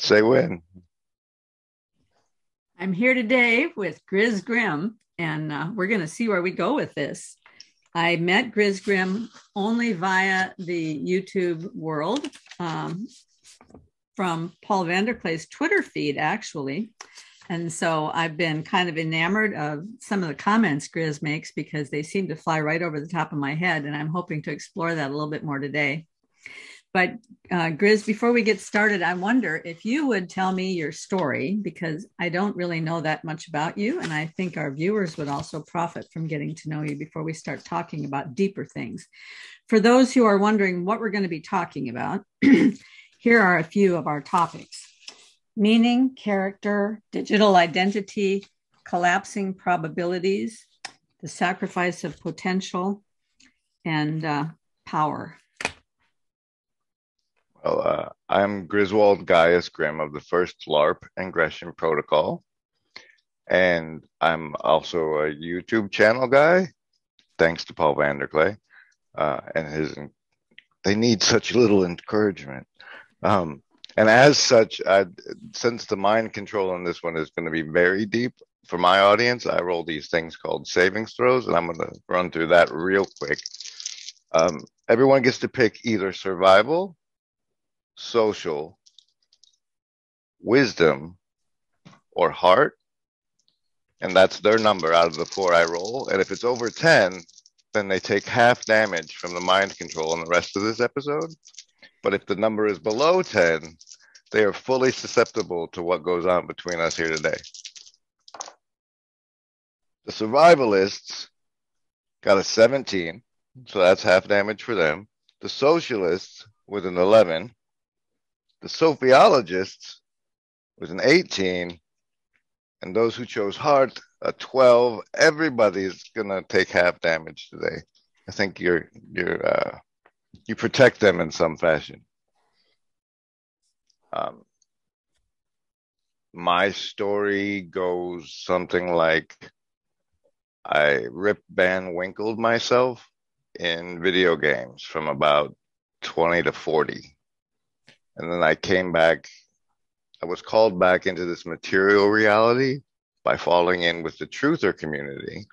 Say when. I'm here today with Grizwald Grim, and we're going to see where we go with this. I met Grizwald Grim only via the YouTube world from Paul Vanderklay's Twitter feed, actually. And so I've been kind of enamored of some of the comments Griz makes because they seem to fly right over the top of my head. And I'm hoping to explore that a little bit more today. But Griz, before we get started, I wonder if you would tell me your story, because I don't really know that much about you. And I think our viewers would also profit from getting to know you before we start talking about deeper things. For those who are wondering what we're going to be talking about, here are a few of our topics: meaning, character, digital identity, collapsing probabilities, the sacrifice of potential, and power. Well, I'm Griswold Grim of the first LARP Ingression Protocol, and I'm also a YouTube channel guy, thanks to Paul Vanderklay and they need such little encouragement. And as such, since the mind control on this one is going to be very deep for my audience, I roll these things called savings throws, and I'm going to run through that real quick. Everyone gets to pick either survival, social, wisdom, or heart, and that's their number out of the 4 I roll. And if it's over 10, then they take half damage from the mind control in the rest of this episode. But if the number is below 10, they are fully susceptible to what goes on between us here today. The survivalists got a 17, so that's half damage for them. The socialists with an 11. The Sophiologists with an 18, and those who chose heart, a 12. Everybody's gonna take half damage today. I think you protect them in some fashion. My story goes something like I rip ban Winkled myself in video games from about 20 to 40. And then I came back, I was called back into this material reality by falling in with the truther community.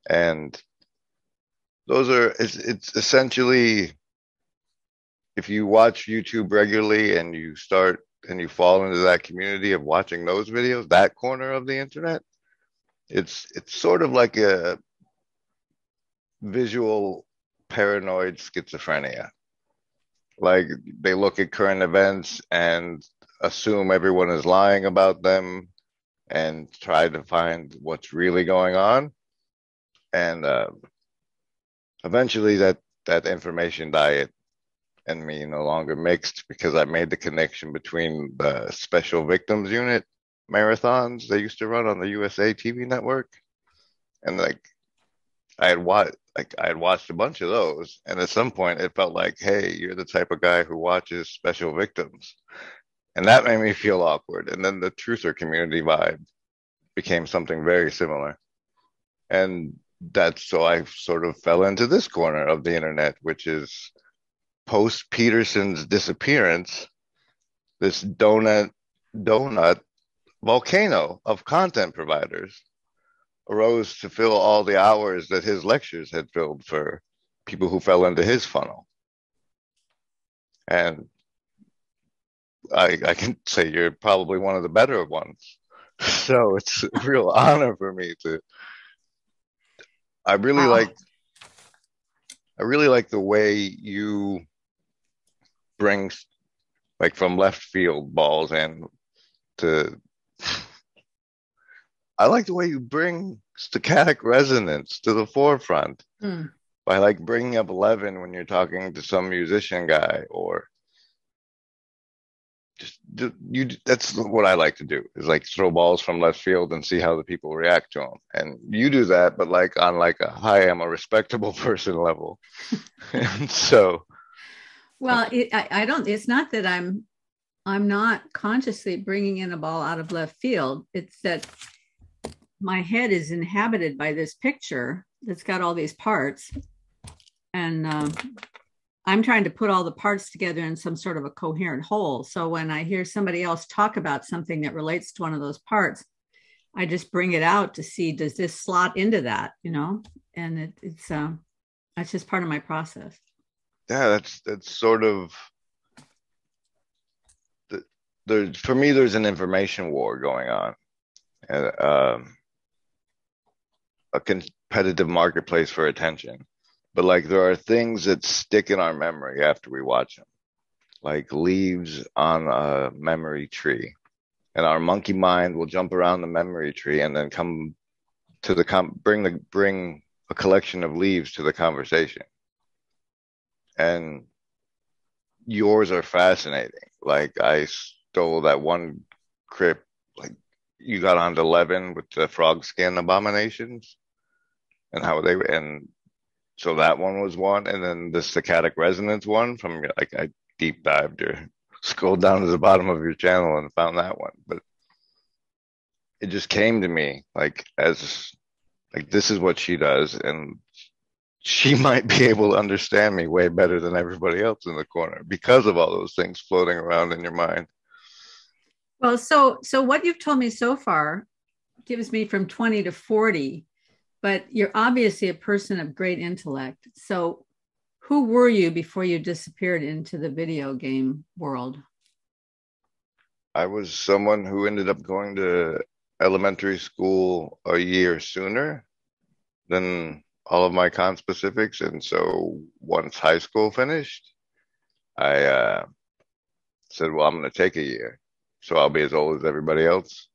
And it's essentially, if you watch YouTube regularly and you fall into that community of watching those videos, that corner of the internet, it's sort of like a visual paranoid schizophrenia. Like, they look at current events and assume everyone is lying about them and try to find what's really going on. And eventually that information diet and me no longer mixed, because I made the connection between the Special Victims Unit marathons they used to run on the USA TV network. And I had watched a bunch of those, and at some point it felt like, hey, you're the type of guy who watches Special Victims. And that made me feel awkward. And then the truther community vibe became something very similar. And so I sort of fell into this corner of the internet, which is post Peterson's disappearance, this donut volcano of content providers arose to fill all the hours that his lectures had filled for people who fell into his funnel. And I can say you're probably one of the better ones. So it's a real honor for me to. I really like the way you bring, like, from left field balls in to. I like the way you bring stochastic resonance to the forefront by, like, bringing up 11 when you're talking to some musician guy, or that's what I like to do, is like throw balls from left field and see how the people react to them. And you do that, but like on like a hi, I'm a respectable person level. And so, well, it's not that I'm not consciously bringing in a ball out of left field. It's that my head is inhabited by this picture that's got all these parts. And I'm trying to put all the parts together in some sort of a coherent whole. So when I hear somebody else talk about something that relates to one of those parts, I just bring it out to see, does this slot into that, and it's that's just part of my process. Yeah, that's sort of for me, there's an information war going on, and a competitive marketplace for attention. But like, there are things that stick in our memory after we watch them, like leaves on a memory tree, and our monkey mind will jump around the memory tree and then come to bring a collection of leaves to the conversation. And yours are fascinating. Like, I stole that one crypt, like, you got onto Levin with the frog skin abominations and how they, and so that one was one. And then the saccadic resonance one from, like, I deep dived or scrolled down to the bottom of your channel and found that one. But it just came to me like, as like, this is what she does, and she might be able to understand me way better than everybody else in the corner because of all those things floating around in your mind. Well, so what you've told me so far gives me from 20 to 40, but you're obviously a person of great intellect. So who were you before you disappeared into the video game world? I was someone who ended up going to elementary school a year sooner than all of my conspecifics. And so once high school finished, I said, well, I'm going to take a year. So I'll be as old as everybody else.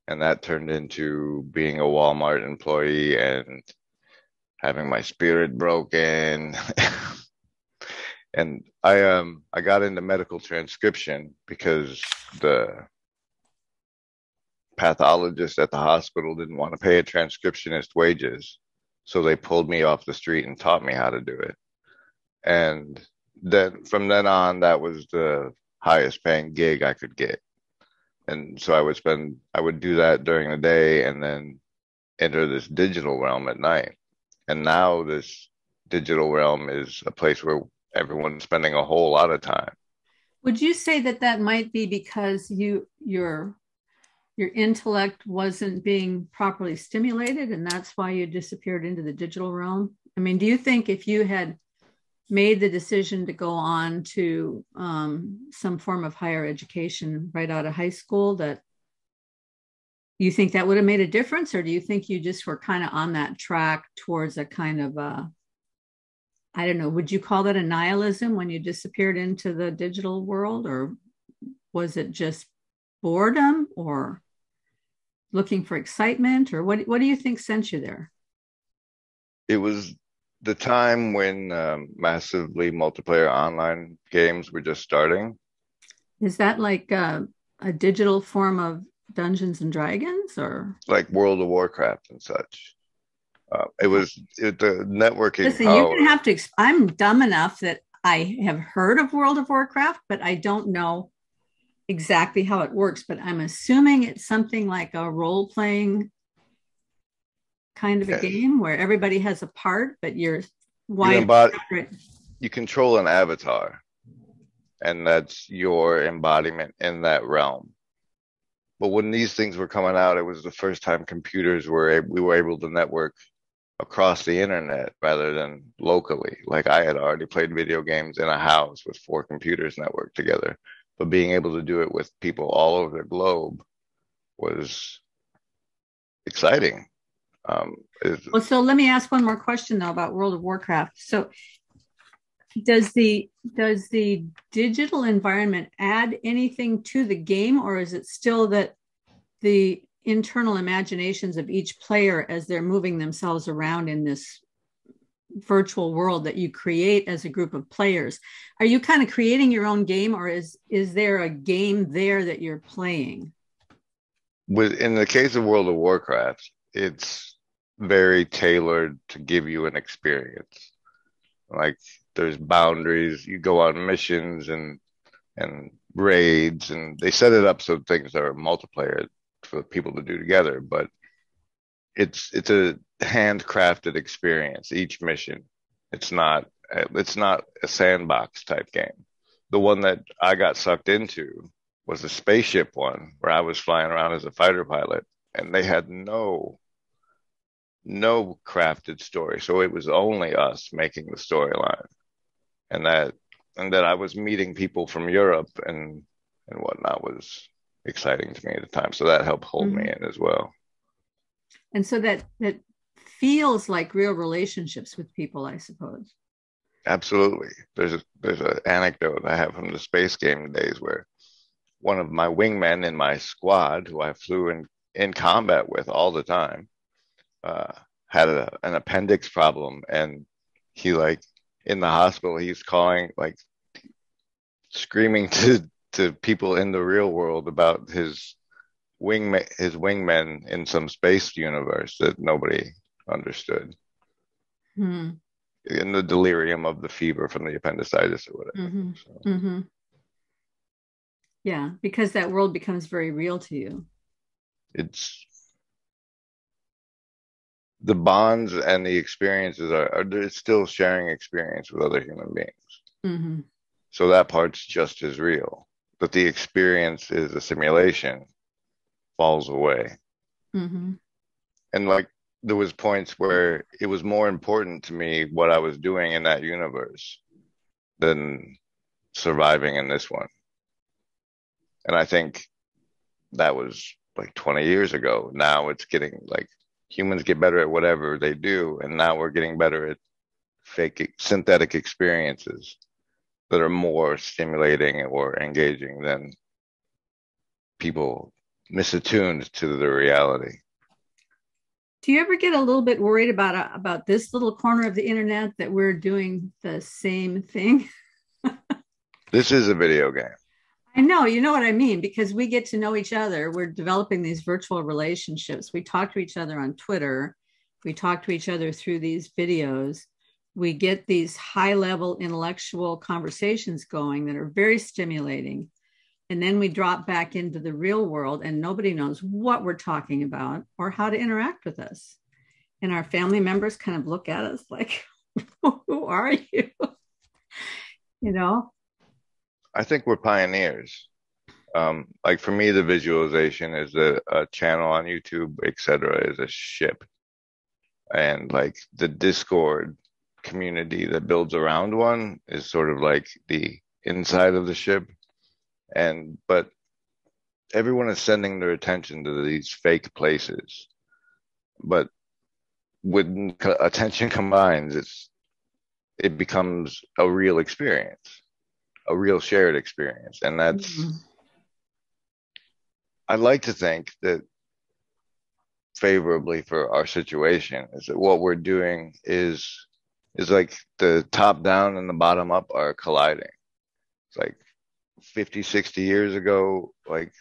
And that turned into being a Walmart employee and having my spirit broken. And I got into medical transcription because the pathologist at the hospital didn't want to pay a transcriptionist wages. So they pulled me off the street and taught me how to do it. And then from then on, that was the highest paying gig I could get. And so I would do that during the day and then enter this digital realm at night. And now this digital realm is a place where everyone's spending a whole lot of time. Would you say that might be because your intellect wasn't being properly stimulated, and that's why you disappeared into the digital realm? I mean, do you think if you had made the decision to go on to some form of higher education right out of high school, that you think that would have made a difference? Or do you think you just were kind of on that track towards a kind of I don't know, would you call that a nihilism when you disappeared into the digital world? Or was it just boredom or looking for excitement? Or what do you think sent you there? It was the time when massively multiplayer online games were just starting. Is that like a digital form of Dungeons and Dragons, or like World of Warcraft and such? The networking listen, power. you're gonna have to. I'm dumb enough that I have heard of World of Warcraft, but I don't know exactly how it works. But I'm assuming it's something like a role-playing kind of a game where everybody has a part, but you're you control an avatar, and that's your embodiment in that realm. But when these things were coming out, it was the first time we were able to network across the internet rather than locally. Like, I had already played video games in a house with 4 computers networked together, but being able to do it with people all over the globe was exciting. Well, so let me ask one more question though about World of Warcraft. So does the digital environment add anything to the game, or is it still that the internal imaginations of each player as they're moving themselves around in this virtual world that you create as a group of players? Are you kind of creating your own game, or is there a game there that you're playing? In the case of World of Warcraft, it's very tailored to give you an experience. Like, there's boundaries. You go on missions and raids, and they set it up so things are multiplayer for people to do together. But it's a handcrafted experience, each mission. It's not It's not a sandbox type game. The one that I got sucked into was a spaceship one where I was flying around as a fighter pilot, and they had no crafted story. So it was only us making the storyline. And that I was meeting people from Europe and whatnot was exciting to me at the time. So that helped hold me in as well. And so that feels like real relationships with people, I suppose. Absolutely. There's an anecdote I have from the space game days where one of my wingmen in my squad, who I flew in combat with all the time, had an appendix problem, and he like in the hospital, he's calling like screaming to people in the real world about his wingmen in some space universe that nobody understood. In the delirium of the fever from the appendicitis or whatever. Yeah, because that world becomes very real to you. It's the bonds and the experiences are still sharing experience with other human beings. So that part's just as real. But the experience is a simulation, falls away. And like there was points where it was more important to me what I was doing in that universe than surviving in this one. And I think that was like 20 years ago. Now it's getting like humans get better at whatever they do. And now we're getting better at fake synthetic experiences that are more stimulating or engaging than people misattuned to the reality. Do you ever get a little bit worried about this little corner of the internet that we're doing the same thing? This is a video game. I know, you know what I mean, because we get to know each other. We're developing these virtual relationships. We talk to each other on Twitter. We talk to each other through these videos. We get these high-level intellectual conversations going that are very stimulating. And then we drop back into the real world and nobody knows what we're talking about or how to interact with us. And our family members kind of look at us like, who are you? You know? I think we're pioneers. Like for me, the visualization is a channel on YouTube, etc., is a ship. And like the Discord community that builds around one is sort of like the inside of the ship. But everyone is sending their attention to these fake places. But when attention combines, it becomes a real experience, a real shared experience. And that's, I like to think that favorably for our situation is that what we're doing is like the top down and the bottom up are colliding. It's like 50, 60 years ago, like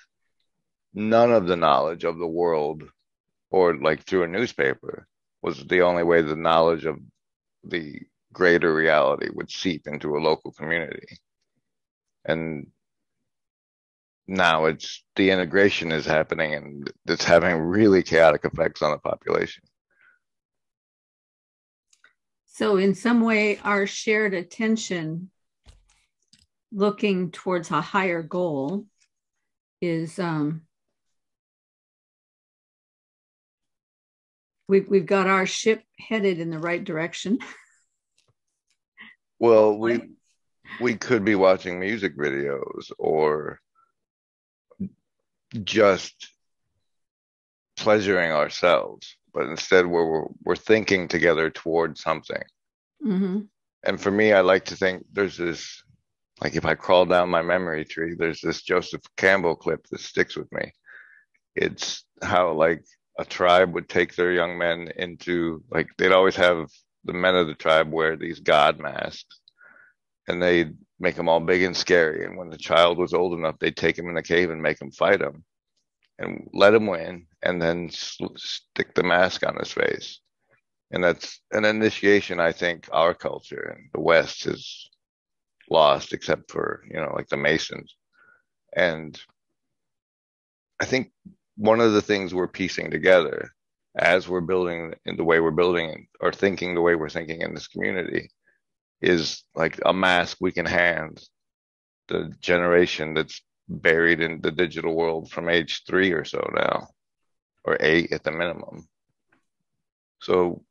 none of the knowledge of the world or like through a newspaper was the only way the knowledge of the greater reality would seep into a local community. And now it's the integration is happening and it's having really chaotic effects on the population. So in some way, our shared attention looking towards a higher goal is we've got our ship headed in the right direction. Well, we could be watching music videos or just pleasuring ourselves, but instead we're thinking together towards something. And for me, I like to think there's this, like if I crawl down my memory tree, there's this Joseph Campbell clip that sticks with me. It's how like a tribe would take their young men into, like they'd always have the men of the tribe wear these god masks and they'd make them all big and scary. And when the child was old enough, they'd take him in the cave and make him fight him and let him win and then stick the mask on his face. And that's an initiation I think our culture and the West is lost, except for, you know, like the Masons. And I think one of the things we're piecing together as we're building in the way we're building or thinking the way we're thinking in this community is like a mask we can hand the generation that's buried in the digital world from age 3 or so now, or 8 at the minimum. So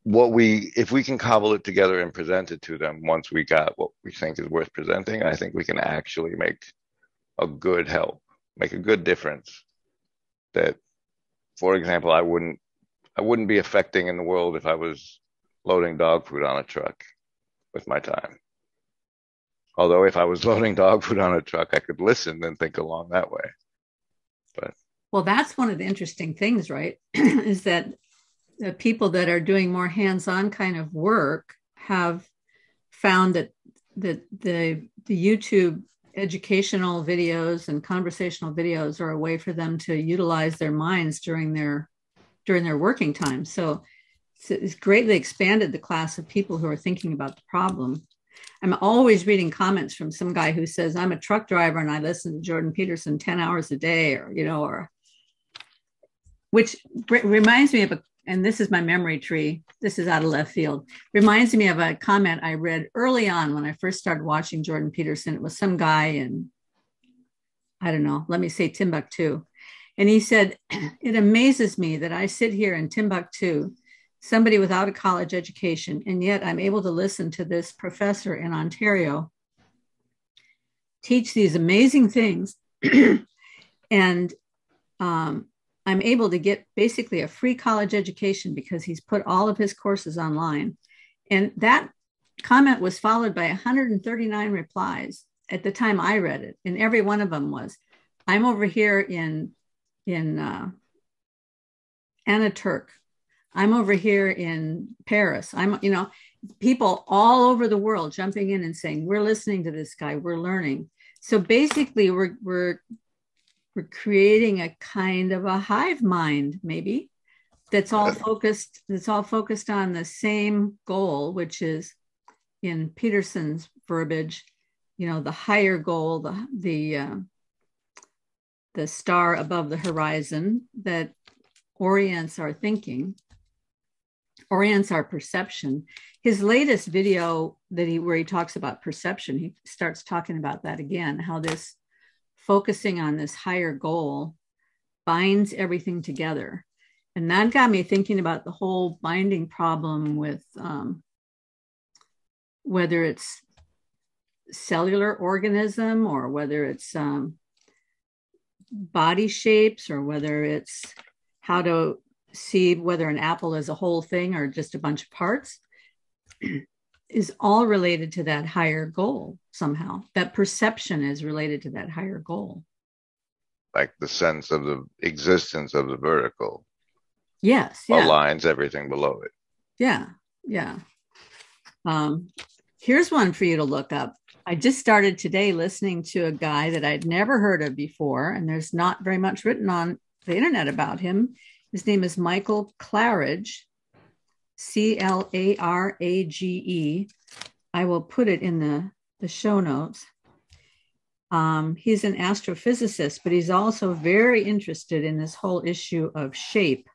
if we can cobble it together and present it to them once we got what we think is worth presenting, I think we can actually make a good help, make a good difference. That, for example, I wouldn't be affecting in the world if I was loading dog food on a truck with my time. Although if I was loading dog food on a truck, I could listen and think along that way. But well, that's one of the interesting things, right? Is that the people that are doing more hands-on kind of work have found that the YouTube educational videos and conversational videos are a way for them to utilize their minds during their working time. So it's greatly expanded the class of people who are thinking about the problem. I'm always reading comments from some guy who says, I'm a truck driver and I listen to Jordan Peterson 10 hours a day, or which reminds me of and this is my memory tree. This is out of left field. Reminds me of a comment I read early on when I first started watching Jordan Peterson. It was some guy in, I don't know, let me say Timbuktu. And he said, it amazes me that I sit here in Timbuktu, somebody without a college education, and yet I'm able to listen to this professor in Ontario teach these amazing things. And I'm able to get basically a free college education because he's put all of his courses online. And that comment was followed by 139 replies at the time I read it. And every one of them was, I'm over here in Anaturk. I'm over here in Paris. People all over the world jumping in and saying, we're listening to this guy, we're learning. So basically we're creating a kind of a hive mind, maybe, that's all focused on the same goal, which is, in Peterson's verbiage, the higher goal, the star above the horizon that orients our thinking, orients our perception. His latest video where he talks about perception, he starts talking about that again, how this focusing on this higher goal binds everything together. And that got me thinking about the whole binding problem with whether it's cellular organism or whether it's body shapes or whether it's how to see whether an apple is a whole thing or just a bunch of parts, is all related to that higher goal somehow. That perception is related to that higher goal. Like the sense of the existence of the vertical. Yes. Yeah. Aligns everything below it. Yeah. Yeah. Here's one for you to look up. I just started today listening to a guy that I'd never heard of before, and there's not very much written on the internet about him. His name is Michael Clara, Clarage. I will put it in the show notes. He's an astrophysicist, but he's also very interested in this whole issue of shape,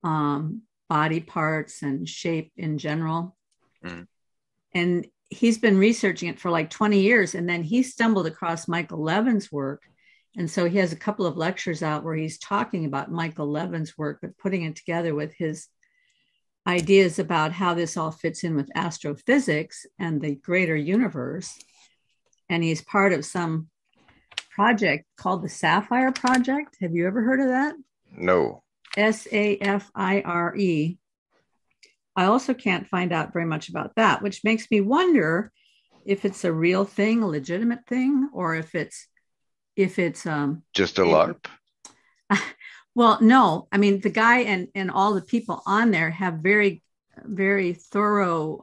body parts and shape in general. Mm. And he's been researching it for like 20 years. And then he stumbled across Michael Levine's work. And so he has a couple of lectures out where he's talking about Michael Levine's work, but putting it together with his ideas about how this all fits in with astrophysics and the greater universe. And he's part of some project called the Sapphire Project. Have you ever heard of that? No. SAFIRE. I also can't find out very much about that, which makes me wonder if it's a real thing, a legitimate thing, or if it's just a LARP. Well, no. I mean, the guy and all the people on there have very, very thorough,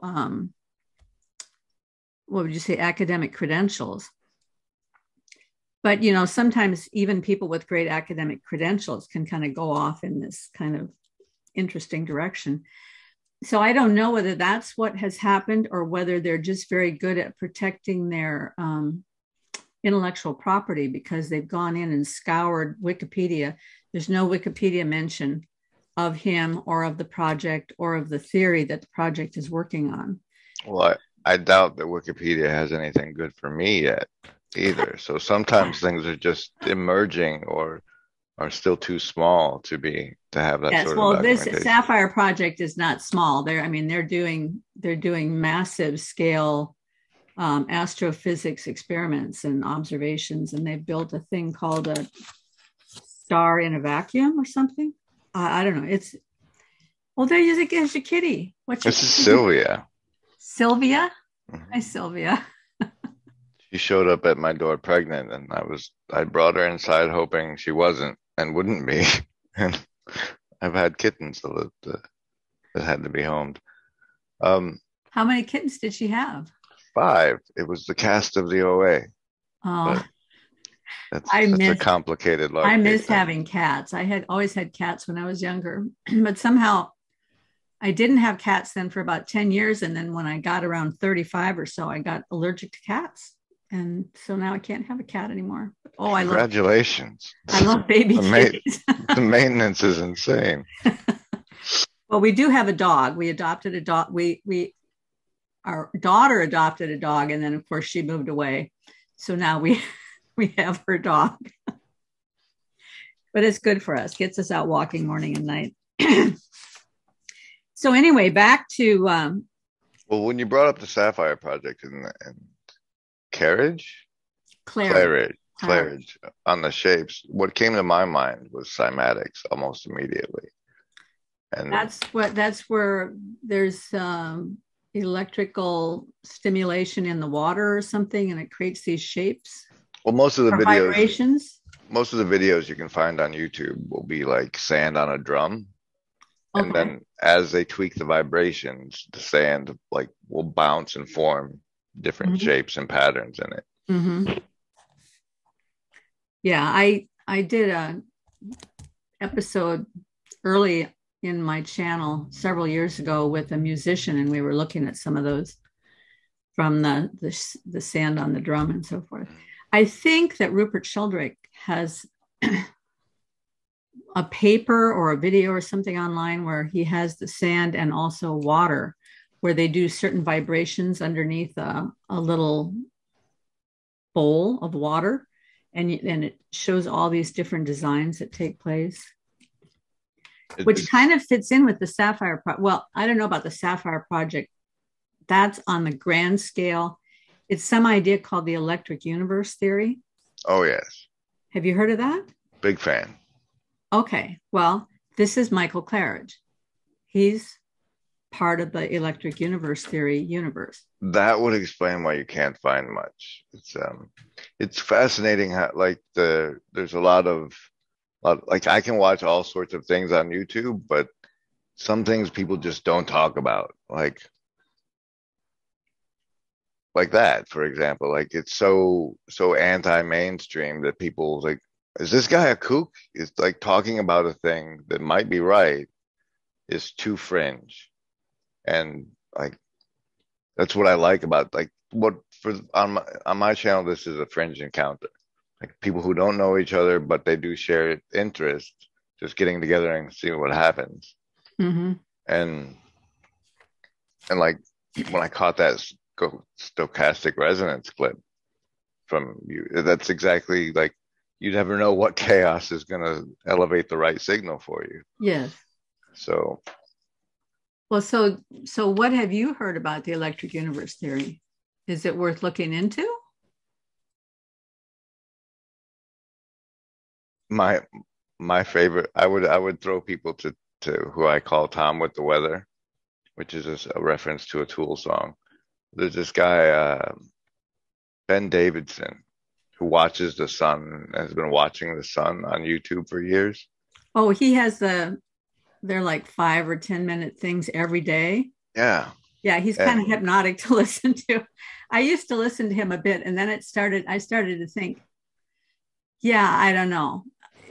what would you say, academic credentials. But, sometimes even people with great academic credentials can kind of go off in this kind of interesting direction. So I don't know whether that's what has happened or whether they're just very good at protecting their intellectual property because they've gone in and scoured Wikipedia. There's no Wikipedia mention of him or of the project or of the theory that the project is working on. Well, I doubt that Wikipedia has anything good for me yet either. So sometimes things are just emerging or are still too small to have that Yes, sort of well, this documentation. Sapphire project is not small. They're doing massive scale astrophysics experiments and observations, and they've built a thing called a star in a vacuum or something. I don't know. It's well, there's your kitty. What's your This is Sylvia. Sylvia? Hi, Mhm. Sylvia. She showed up at my door pregnant, and I brought her inside hoping she wasn't and wouldn't be. And I've had kittens that had to be homed. Um, How many kittens did she have? Five. It was the cast of the OA, Oh, but I that's a miss complicated I love cake miss thing. having cats. I had always had cats when I was younger, but somehow I didn't have cats then for about 10 years. And then when I got around 35 or so, I got allergic to cats. And so now I can't have a cat anymore. Oh, Congratulations. I love baby The ma kitties. the maintenance is insane. Well, we do have a dog. We adopted a dog. We our daughter adopted a dog, and then of course she moved away. So now we we have her dog. But it's good for us. Gets us out walking morning and night. So anyway, back to Well, when you brought up the Sapphire Project and carriage, Clary. Clary. clarage on the shapes, what came to my mind was cymatics almost immediately. And That's where there's electrical stimulation in the water or something, and it creates these shapes well, or vibrations. most of the videos you can find on YouTube will be like sand on a drum. And Okay. then as they tweak the vibrations, the sand like will bounce and form different Mm-hmm. shapes and patterns in it. Mm-hmm. Yeah, I did a episode early in my channel several years ago with a musician, and we were looking at some of those from the sand on the drum and so forth. I think that Rupert Sheldrake has a paper or a video or something online where he has the sand and also water, where they do certain vibrations underneath a little bowl of water, and it shows all these different designs that take place, which It's kind of fits in with the Sapphire. Well, I don't know about the Sapphire project. That's on the grand scale. It's some idea called the electric universe theory. oh yes, Have you heard of that? big fan. Okay. Well, this is Michael Clara. He's part of the electric universe theory universe. That would explain why you can't find much. It's fascinating how like there's a lot like I can watch all sorts of things on YouTube, but some things people just don't talk about. Like that, for example. Like it's so anti-mainstream that people like, is this guy a kook? It's like talking about a thing that might be right is too fringe. And like that's what I like about like what for on my channel, this is a fringe encounter. Like people who don't know each other, but they do share interest, just getting together and seeing what happens. Mm-hmm. And and like when I caught that stochastic resonance clip from you, that's exactly like you never know what chaos is going to elevate the right signal for you. Yes. So Well, so what have you heard about the electric universe theory? Is it worth looking into? my my favorite, I would throw people to who I call Tom with the weather, which is a reference to a Tool song. There's this guy, Ben Davidson, who watches the sun, has been watching the sun on YouTube for years. Oh, he has they're like 5 or 10 minute things every day. Yeah. Yeah, he's kind of And hypnotic to listen to. I used to listen to him a bit, and then I started to think, yeah, I don't know.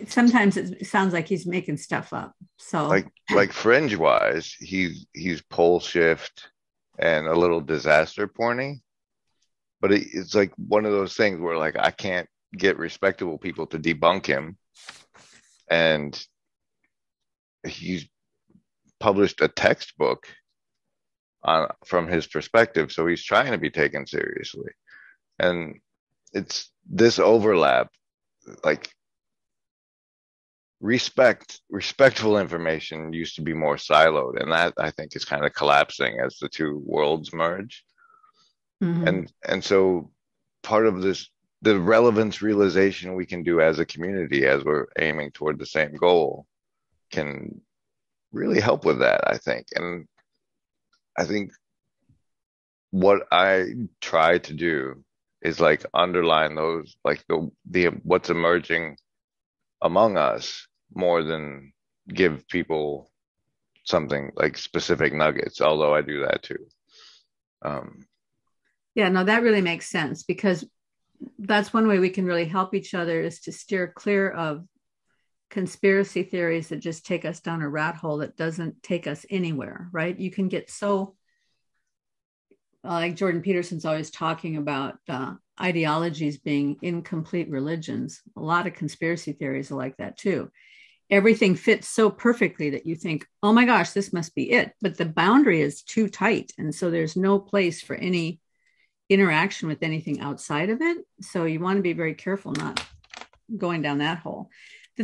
Sometimes it sounds like he's making stuff up. So, like fringe wise, he's pole shift and a little disaster porny, but it's like one of those things where like I can't get respectable people to debunk him, and he's published a textbook from his perspective. So he's trying to be taken seriously. And it's this overlap, like respectful information used to be more siloed, and that I think is kind of collapsing as the two worlds merge. Mm-hmm. And so part of this, the relevance realization we can do as a community as we're aiming toward the same goal can really help with that, I think. And I think what I try to do is like underline those, like the what's emerging among us more than give people something like specific nuggets, although I do that too. Yeah, no, that really makes sense, because that's one way we can really help each other, is to steer clear of conspiracy theories that just take us down a rat hole that doesn't take us anywhere, right? You can get so, like Jordan Peterson's always talking about ideologies being incomplete religions. A lot of conspiracy theories are like that too. Everything fits so perfectly that you think, oh my gosh, this must be it. But the boundary is too tight. And so there's no place for any interaction with anything outside of it. So you want to be very careful not going down that hole.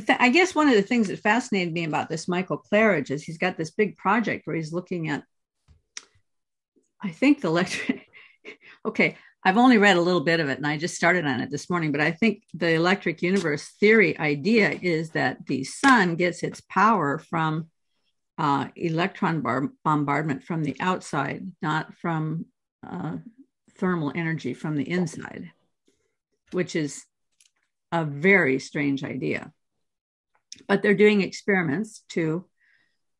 I guess one of the things that fascinated me about this Michael Clara is he's got this big project where he's looking at, I think the electric, okay, I've only read a little bit of it and I just started on it this morning, but I think the electric universe theory idea is that the sun gets its power from electron bombardment from the outside, not from thermal energy from the inside, which is a very strange idea. But they're doing experiments to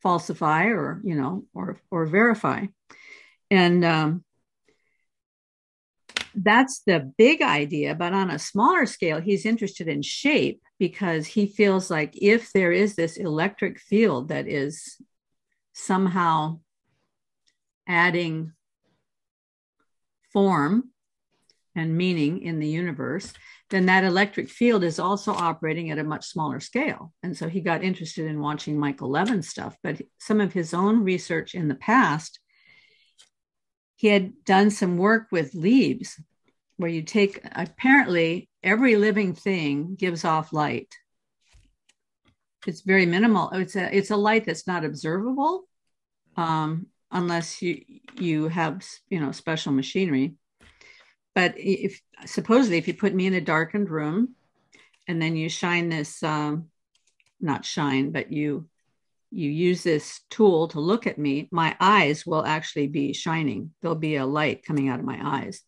falsify or, you know, or verify. And that's the big idea. But on a smaller scale, he's interested in shape, because he feels like if there is this electric field that is somehow adding form and meaning in the universe, then that electric field is also operating at a much smaller scale. And so he got interested in watching Michael Levine stuff, but some of his own research in the past, he had done some work with leaves where you take, apparently every living thing gives off light. It's very minimal. It's a light that's not observable unless you have, you know, special machinery. But if supposedly if you put me in a darkened room and then you shine this, not shine, but you use this tool to look at me, my eyes will actually be shining. There'll be a light coming out of my eyes.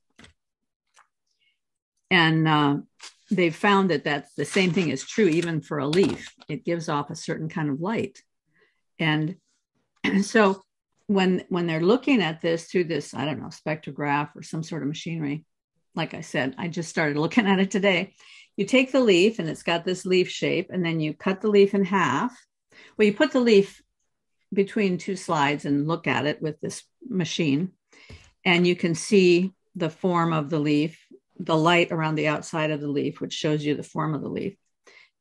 And they've found that that's the same thing is true even for a leaf. It gives off a certain kind of light. And so when they're looking at this through this, I don't know, spectrograph or some sort of machinery, like I said, I just started looking at it today. You take the leaf and it's got this leaf shape, and then you cut the leaf in half. Well, you put the leaf between two slides and look at it with this machine, and you can see the form of the leaf, the light around the outside of the leaf, which shows you the form of the leaf.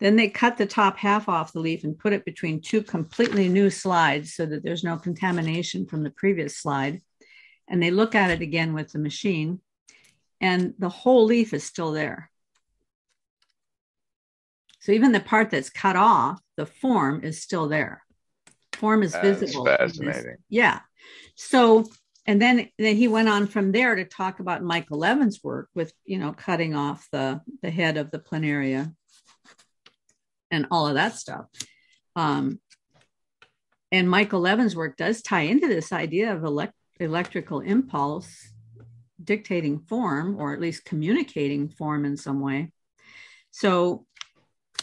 Then they cut the top half off the leaf and put it between two completely new slides so that there's no contamination from the previous slide. And they look at it again with the machine, and the whole leaf is still there. So even the part that's cut off, the form is still there. Form is visible. That's fascinating. Yeah. So, and then he went on from there to talk about Michael Levine's work with, you know, cutting off the head of the planaria and all of that stuff. And Michael Levine's work does tie into this idea of electrical impulse dictating form, or at least communicating form in some way. So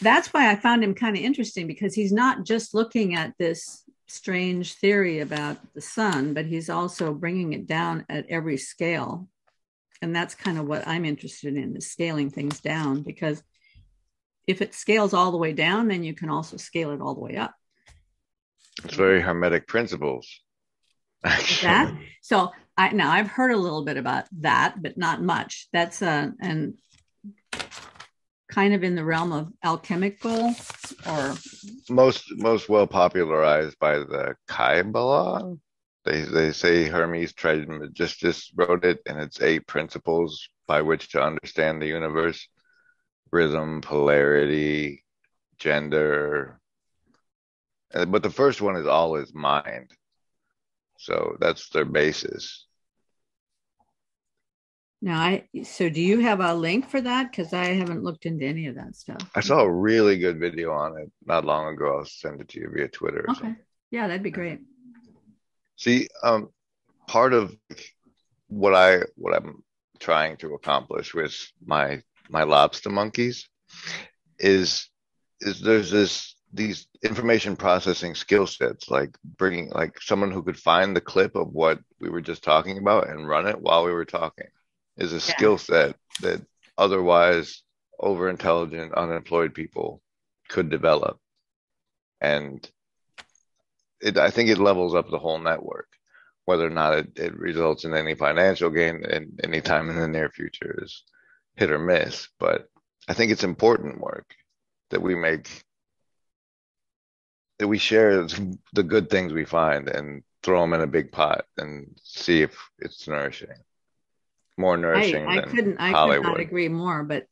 that's why I found him kind of interesting, because he's not just looking at this strange theory about the sun, but he's also bringing it down at every scale. And that's kind of what I'm interested in, is scaling things down, because if it scales all the way down, then you can also scale it all the way up. It's very hermetic principles. That, so I've heard a little bit about that, but not much. That's and kind of in the realm of alchemical, or most well popularized by the Kabbalah. They say Hermes Trismegistus wrote it, and it's 8 principles by which to understand the universe: rhythm, polarity, gender. But the first one is all is mind. So that's their basis. Now, so do you have a link for that? Because I haven't looked into any of that stuff. I saw a really good video on it not long ago. I'll send it to you via Twitter or Okay. something. Yeah, that'd be great. See, part of what I'm trying to accomplish with my lobster monkeys is there's these information processing skill sets, like bringing like someone who could find the clip of what we were just talking about and run it while we were talking is a skill set that otherwise over intelligent unemployed people could develop. And I think it levels up the whole network. Whether or not it results in any financial gain in any time in the near future is hit or miss. But I think it's important work that we make, that we share the good things we find and throw them in a big pot and see if it's nourishing, more nourishing I than could Hollywood. not agree more, but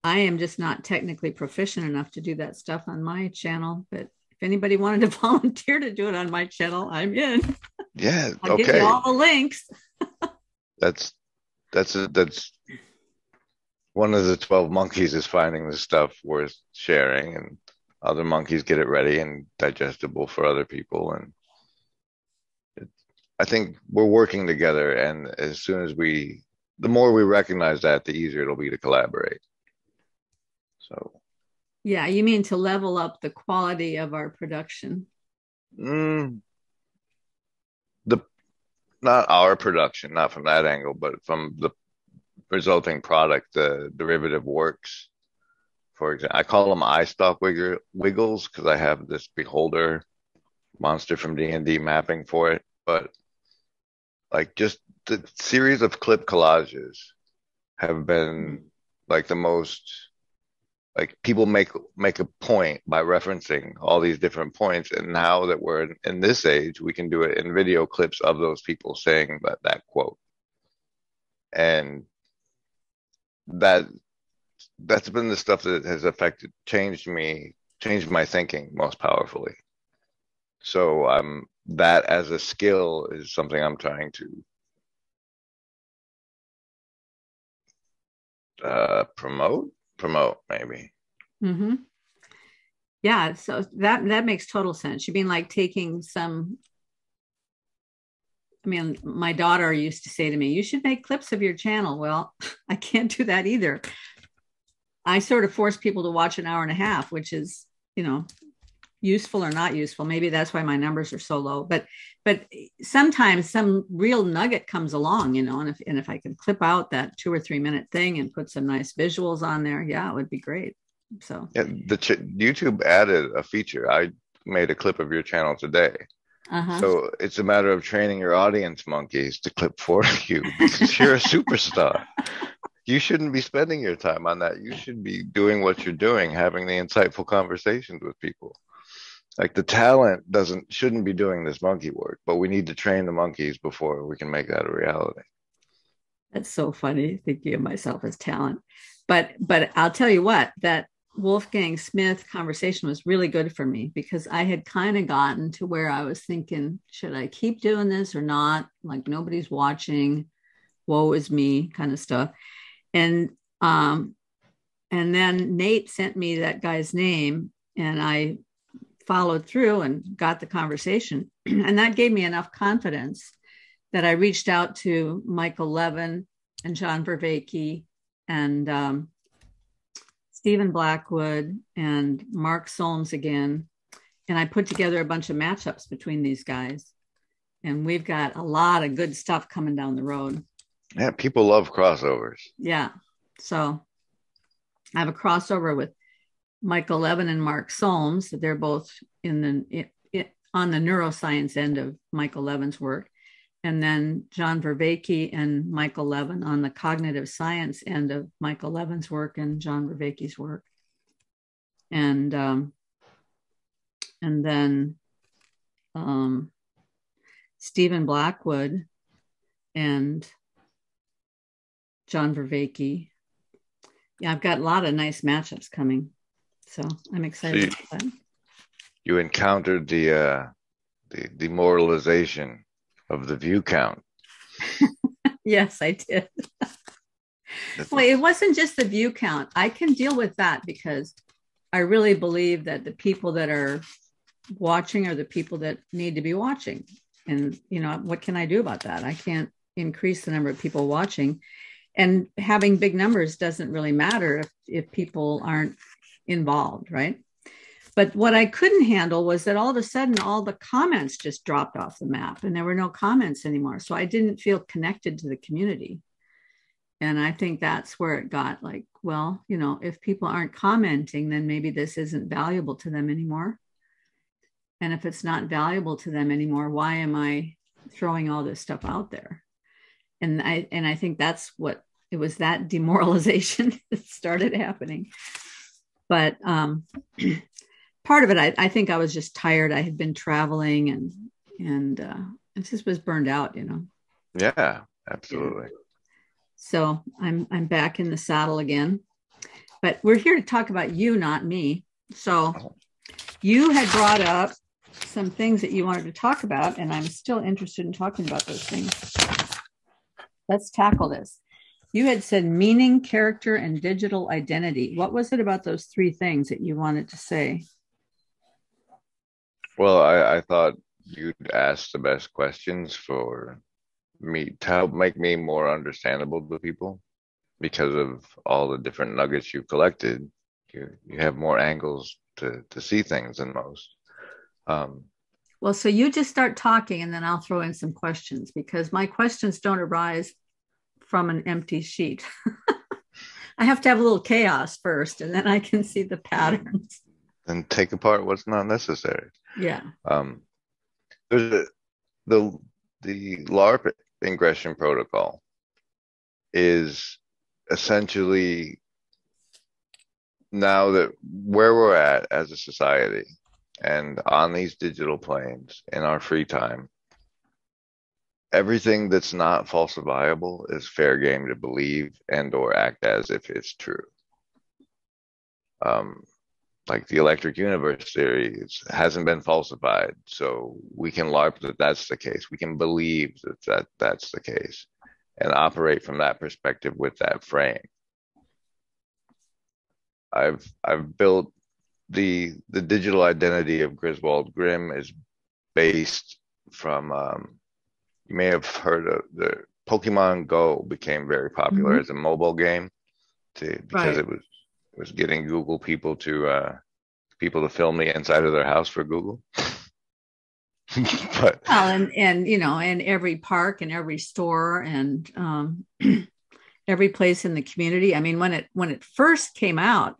I am just not technically proficient enough to do that stuff on my channel. But if anybody wanted to volunteer to do it on my channel, I'm in. Yeah, I'll give you all the links. That's one of the 12 monkeys is finding the stuff worth sharing, and other monkeys get it ready and digestible for other people. And I think we're working together, and as soon as the more we recognize that, the easier it'll be to collaborate. So, yeah, you mean to level up the quality of our production? Not our production, not from that angle, but from the resulting product, the derivative works. For example, I call them eye stalk wiggles because I have this beholder monster from D&D mapping for it. But like just the series of clip collages have been like the most, like people make a point by referencing all these different points, and now that we're in this age, we can do it in video clips of those people saying that quote, and that's been the stuff that has changed my thinking most powerfully. So that as a skill is something I'm trying to promote maybe. Mm-hmm. Yeah, so that makes total sense. You mean like taking some, I mean, my daughter used to say to me, you should make clips of your channel. Well, I can't do that either. I sort of force people to watch an hour and a half, which is, useful or not useful. Maybe that's why my numbers are so low. But sometimes some real nugget comes along, and if I can clip out that 2 or 3 minute thing and put some nice visuals on there, yeah, it would be great. So yeah, YouTube added a feature. I made a clip of your channel today. So it's a matter of training your audience monkeys to clip for you because you're a superstar. You shouldn't be spending your time on that. You should be doing what you're doing, having the insightful conversations with people. Like the talent shouldn't be doing this monkey work, but we need to train the monkeys before we can make that a reality. That's so funny thinking of myself as talent. But I'll tell you what, that Wolfgang Smith conversation was really good for me because I had kind of gotten to where I was thinking, should I keep doing this or not? Like nobody's watching, woe is me kind of stuff. And then Nate sent me that guy's name and I followed through and got the conversation. And that gave me enough confidence that I reached out to Michael Levin and John Vervaeke and Stephen Blackwood and Mark Solms again. And I put together a bunch of matchups between these guys. And we've got a lot of good stuff coming down the road. Yeah, people love crossovers. Yeah. So I have a crossover with Michael Levin and Mark Solms. They're both on the neuroscience end of Michael Levin's work. And then John Vervaeke and Michael Levin on the cognitive science end of Michael Levin's work and John Vervaeke's work. And then Stephen Blackwood and John Vervaeke. Yeah, I've got a lot of nice matchups coming. So I'm excited about that. You encountered the demoralization of the view count. Yes, I did. Well, it wasn't just the view count. I can deal with that because I really believe that the people that are watching are the people that need to be watching. And, what can I do about that? I can't increase the number of people watching. And having big numbers doesn't really matter if people aren't involved, right? But what I couldn't handle was that all of a sudden, all the comments just dropped off the map and there were no comments anymore. So I didn't feel connected to the community. And I think that's where it got like, well, if people aren't commenting, then maybe this isn't valuable to them anymore. And if it's not valuable to them anymore, why am I throwing all this stuff out there? And I think that's what it was, that demoralization that started happening. But part of it, I think I was just tired. I had been traveling and I just was burned out, Yeah, absolutely. Yeah. So I'm back in the saddle again. But we're here to talk about you, not me. So you had brought up some things that you wanted to talk about, and I'm still interested in talking about those things. Let's tackle this. You had said meaning, character, and digital identity. What was it about those three things that you wanted to say? Well, I thought you'd ask the best questions for me to help make me more understandable to people because of all the different nuggets you've collected. You have more angles to see things than most. Well, so you just start talking and then I'll throw in some questions because my questions don't arise from an empty sheet. I have to have a little chaos first and then I can see the patterns. And take apart what's not necessary. Yeah. There's the LARP ingression protocol is essentially now that where we're at as a society and on these digital planes in our free time, everything that's not falsifiable is fair game to believe and or act as if it's true. Like the electric universe theory hasn't been falsified, so we can LARP that that's the case. We can believe that that's the case and operate from that perspective with that frame. I've built the digital identity of Grizwald Grim is based from you may have heard of the Pokemon Go became very popular as a mobile game because it was getting Google people to film the inside of their house for Google. But well, and in every park and every store and every place in the community. I mean, when it first came out,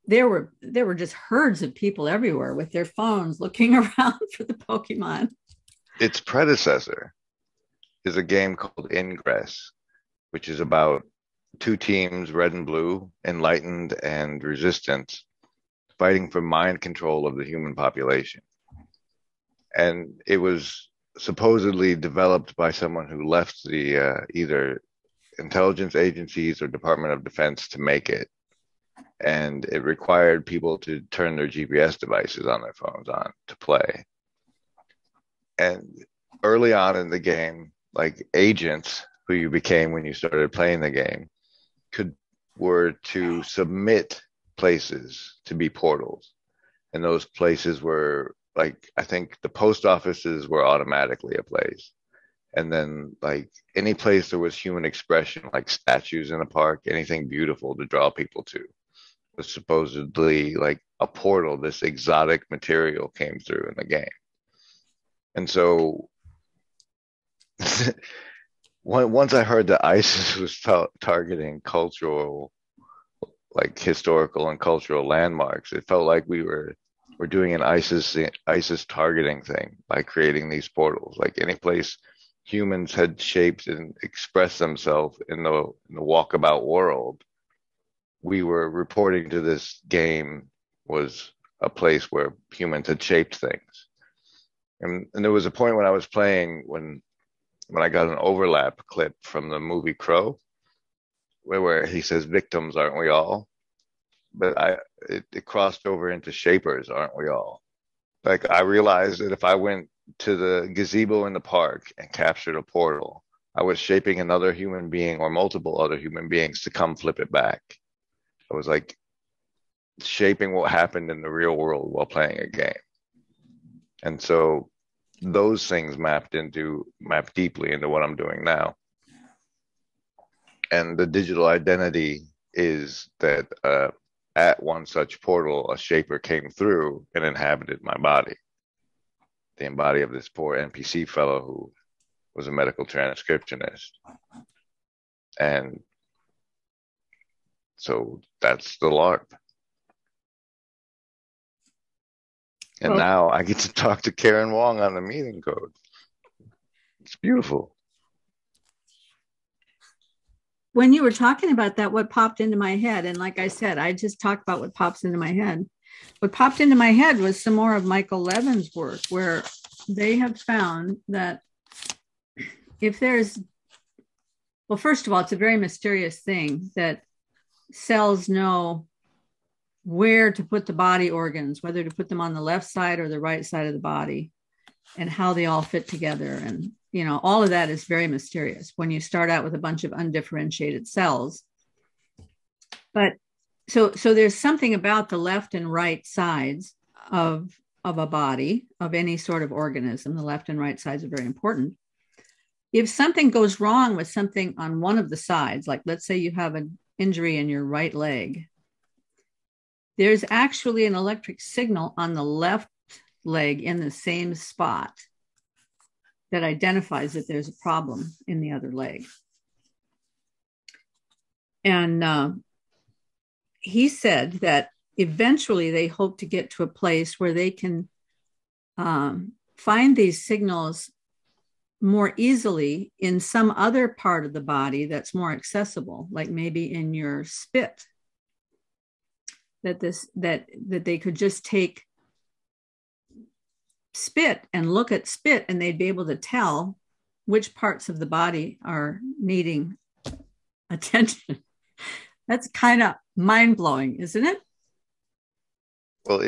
there were just herds of people everywhere with their phones looking around for the Pokemon. Its predecessor is a game called Ingress, which is about two teams, red and blue, enlightened and resistant, fighting for mind control of the human population. And it was supposedly developed by someone who left the either intelligence agencies or Department of Defense to make it. And it required people to turn their GPS devices on their phones on to play. And early on in the game, like agents who you became when you started playing the game were to submit places to be portals. And those places were like, I think the post offices were automatically a place. And then like any place there was human expression, like statues in a park, anything beautiful to draw people to was supposedly like a portal. This exotic material came through in the game. And so once I heard that ISIS was targeting cultural, like historical and cultural landmarks, it felt like we're doing an ISIS targeting thing by creating these portals. Like any place humans had shaped and expressed themselves in the walkabout world, we were reporting to this game was a place where humans had shaped things. And there was a point when I was playing when I got an overlap clip from the movie Crow, where he says, "Victims, aren't we all?" But it crossed over into shapers, aren't we all? Like I realized that if I went to the gazebo in the park and captured a portal, I was shaping another human being or multiple other human beings to come flip it back. I was like shaping what happened in the real world while playing a game. And so those things map deeply into what I'm doing now. And the digital identity is that at one such portal, a shaper came through and inhabited my body. The body of this poor NPC fellow who was a medical transcriptionist. And so that's the LARP. And Well, now I get to talk to Karen Wong on the meeting code. It's beautiful. when you were talking about that, what popped into my head, and like I said, I just talked about what pops into my head. What popped into my head was some more of Michael Levine's work, where they have found that if there's, well, first of all, it's a very mysterious thing that cells know where to put the body organs, whether to put them on the left side or the right side of the body, and how they all fit together. And, you know, all of that is very mysterious when you start out with a bunch of undifferentiated cells. But so there's something about the left and right sides of a body, of any sort of organism. The left and right sides are very important. If something goes wrong with something on one of the sides, like let's say you have an injury in your right leg, there's actually an electric signal on the left leg in the same spot that identifies that there's a problem in the other leg. And he said that eventually they hope to get to a place where they can find these signals more easily in some other part of the body that's more accessible, like maybe in your spit. That they could just take spit and look at spit, and they'd be able to tell which parts of the body are needing attention. That's kind of mind-blowing, isn't it? Well,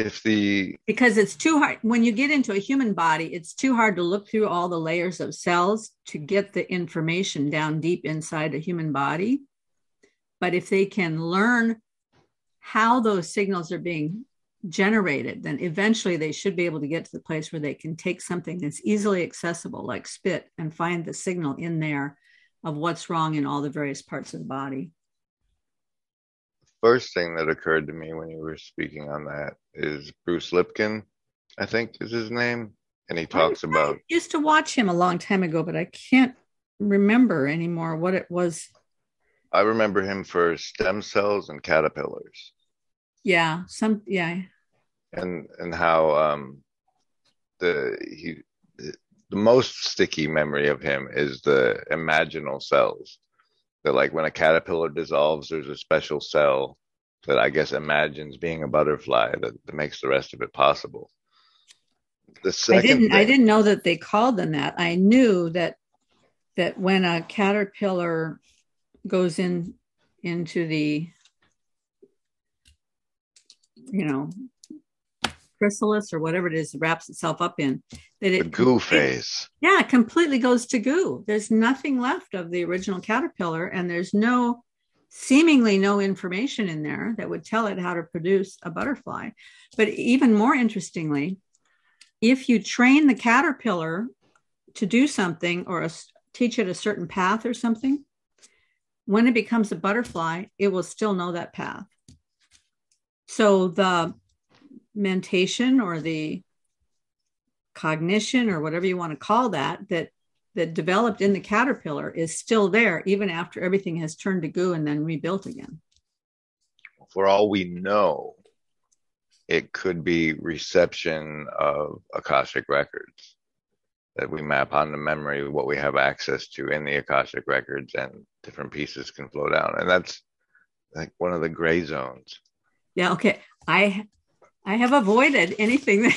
because it's too hard when you get into a human body, it's too hard to look through all the layers of cells to get the information down deep inside a human body. But if they can learn how those signals are being generated, then eventually they should be able to get to the place where they can take something that's easily accessible, like spit, and find the signal in there of what's wrong in all the various parts of the body. First thing that occurred to me when you were speaking on that is Bruce Lipkin, I think is his name. And he talks about. I used to watch him a long time ago, but I can't remember anymore what it was. I remember him for stem cells and caterpillars. Yeah, And how the most sticky memory of him is the imaginal cells. That like when a caterpillar dissolves, there's a special cell that I guess imagines being a butterfly that makes the rest of it possible. I didn't know that they called them that. I knew that when a caterpillar goes into the, chrysalis or whatever it is, wraps itself up in, that the goo phase. Yeah, it completely goes to goo. There's nothing left of the original caterpillar, and there's seemingly no information in there that would tell it how to produce a butterfly. But even more interestingly, if you train the caterpillar to do something or teach it a certain path or something, when it becomes a butterfly, it will still know that path. So the mentation or the cognition or whatever you want to call that developed in the caterpillar is still there even after everything has turned to goo and then rebuilt again. For all we know, it could be reception of Akashic records that we map on the memory, what we have access to in the Akashic records, and different pieces can flow down. And that's like one of the gray zones. Yeah, okay. I have avoided anything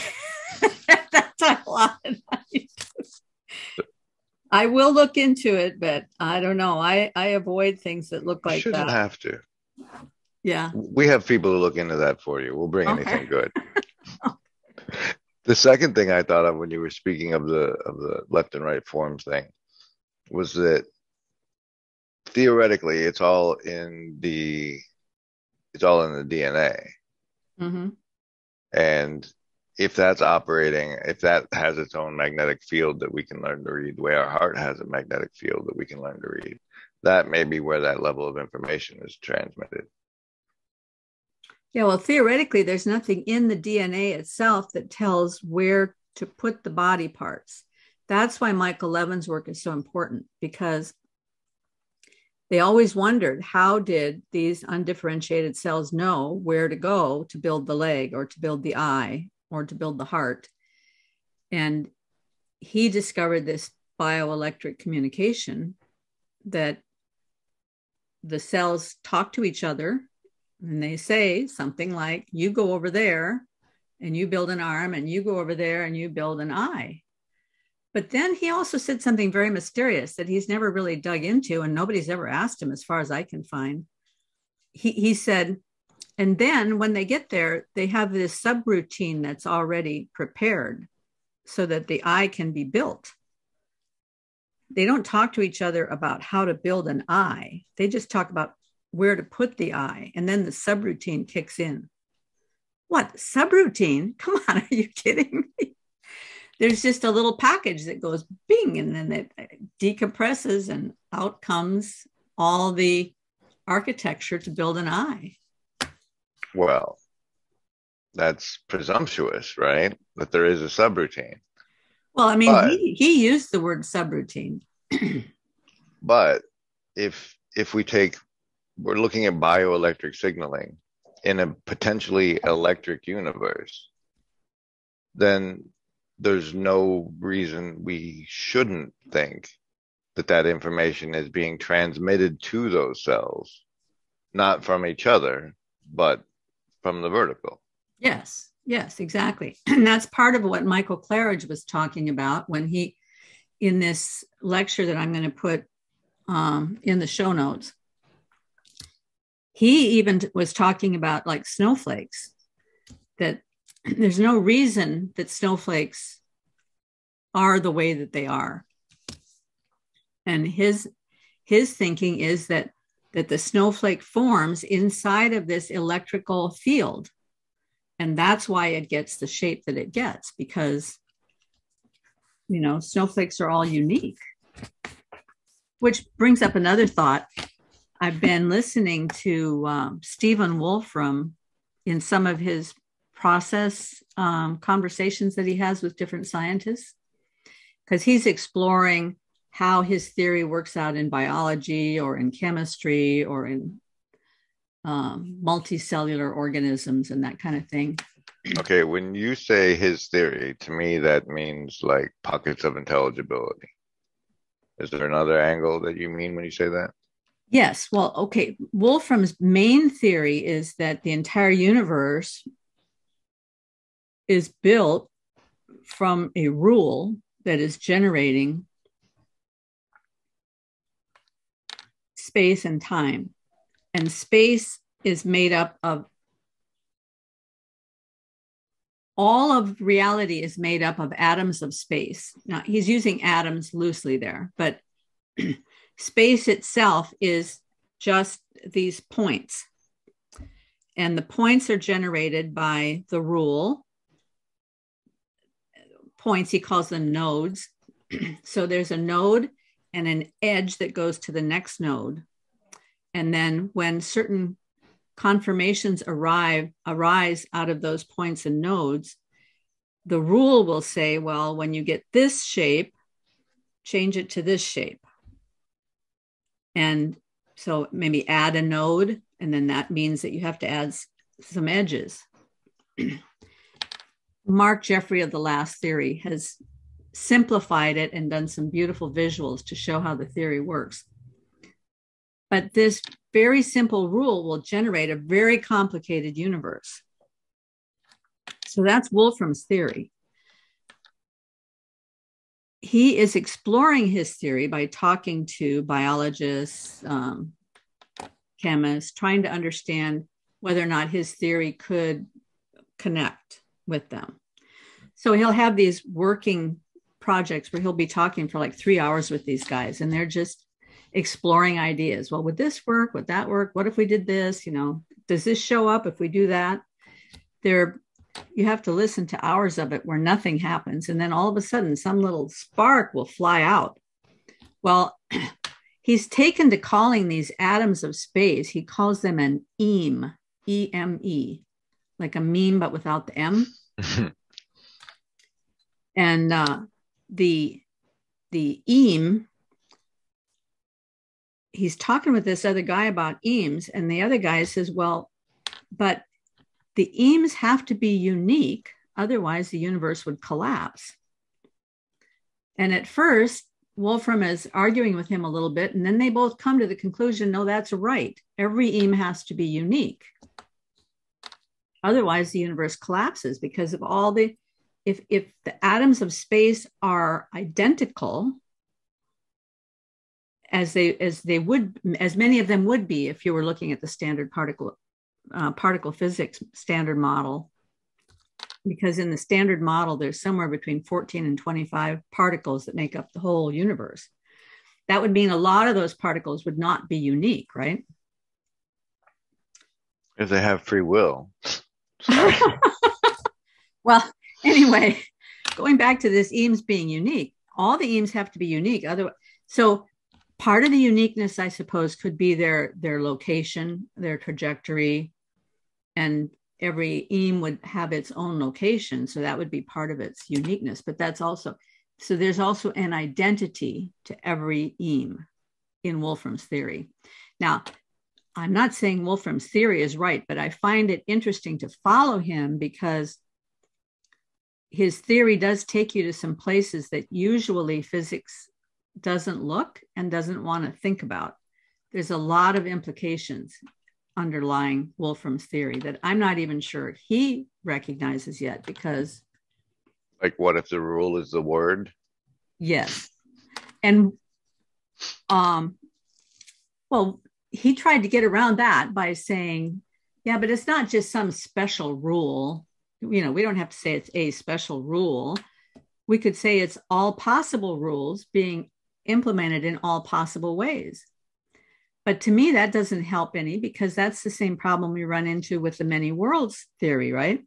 that a lot of night. I will look into it, but I don't know. I avoid things that look like shouldn't that. have to. Yeah. We have people who look into that for you. We'll bring Okay. anything good. The second thing I thought of when you were speaking of the left and right forms thing was that theoretically it's all in the DNA. Mm-hmm. And if that's operating, if that has its own magnetic field that we can learn to read, the way our heart has a magnetic field that we can learn to read, that may be where that level of information is transmitted. Yeah, well, theoretically, there's nothing in the DNA itself that tells where to put the body parts. That's why Michael Levine's work is so important, because they always wondered, how did these undifferentiated cells know where to go to build the leg or to build the eye or to build the heart? And he discovered this bioelectric communication, that the cells talk to each other and they say something like, you go over there and you build an arm, and you go over there and you build an eye. But then he also said something very mysterious that he's never really dug into, and nobody's ever asked him, as far as I can find. He said, and then when they get there, they have this subroutine that's already prepared so that the eye can be built. They don't talk to each other about how to build an eye. They just talk about where to put the eye, and then the subroutine kicks in. What, subroutine? Come on, are you kidding me? There's just a little package that goes bing, and then it decompresses, and out comes all the architecture to build an eye. Well, that's presumptuous, right? That there is a subroutine. Well, I mean, But he used the word subroutine. but if we're looking at bioelectric signaling in a potentially electric universe, then there's no reason we shouldn't think that that information is being transmitted to those cells, not from each other, but from the vertical. Yes, exactly. And that's part of what Michael Clara was talking about when he, in this lecture that I'm going to put in the show notes, he even was talking about like snowflakes, that there's no reason that snowflakes are the way that they are. And his thinking is that the snowflake forms inside of this electrical field. And that's why it gets the shape that it gets, because, snowflakes are all unique. Which brings up another thought. I've been listening to Stephen Wolfram in some of his process conversations that he has with different scientists, because he's exploring how his theory works out in biology or in chemistry or in multicellular organisms and that kind of thing. Okay, when you say his theory, to me that means like pockets of intelligibility. Is there another angle that you mean when you say that? Yes. Well, okay. Wolfram's main theory is that the entire universe is built from a rule that is generating space and time. And space is made up of, all of reality is made up of atoms of space. Now, he's using atoms loosely there, but space itself is just these points. And the points are generated by the rule. Points, he calls them nodes. So there's a node and an edge that goes to the next node. And then when certain conformations arise out of those points and nodes, the rule will say, well, when you get this shape, change it to this shape. And so maybe add a node, and then that means that you have to add some edges. Mark Jeffrey of The Last Theory has simplified it and done some beautiful visuals to show how the theory works. But this very simple rule will generate a very complicated universe. So that's Wolfram's theory. he is exploring his theory by talking to biologists, chemists, trying to understand whether or not his theory could connect with them. So he'll have these working projects where he'll be talking for like 3 hours with these guys, and they're just exploring ideas. Well, would this work? Would that work? What if we did this? Does this show up if we do that? You have to listen to hours of it where nothing happens. And then all of a sudden, some little spark will fly out. Well, he's taken to calling these atoms of space. He calls them an EME, E-M-E, like a meme, but without the M. And the EME, he's talking with this other guy about EMEs, and the other guy says, well, but the EMEs have to be unique, otherwise the universe would collapse. And at first, Wolfram is arguing with him a little bit, and then they both come to the conclusion, no, that's right. Every EME has to be unique. Otherwise, the universe collapses because of all if the atoms of space are identical, as many of them would be if you were looking at the standard particle physics standard model, because in the standard model, there's somewhere between 14 and 25 particles that make up the whole universe. That would mean a lot of those particles would not be unique, right? If they have free will. Well, anyway, going back to this EMEs being unique, all the EMEs have to be unique. So part of the uniqueness, I suppose, could be their location, their trajectory, and every EME would have its own location. So that would be part of its uniqueness. But there's also an identity to every EME in Wolfram's theory. Now, I'm not saying Wolfram's theory is right, but I find it interesting to follow him because his theory does take you to some places that usually physics doesn't look and doesn't want to think about. There's a lot of implications underlying Wolfram's theory that I'm not even sure he recognizes yet, because like, what if the rule is the word? Yes. And well, he tried to get around that by saying, yeah, but it's not just some special rule. We don't have to say it's a special rule. We could say it's all possible rules being implemented in all possible ways. But to me, that doesn't help any, because that's the same problem we run into with the many worlds theory, right?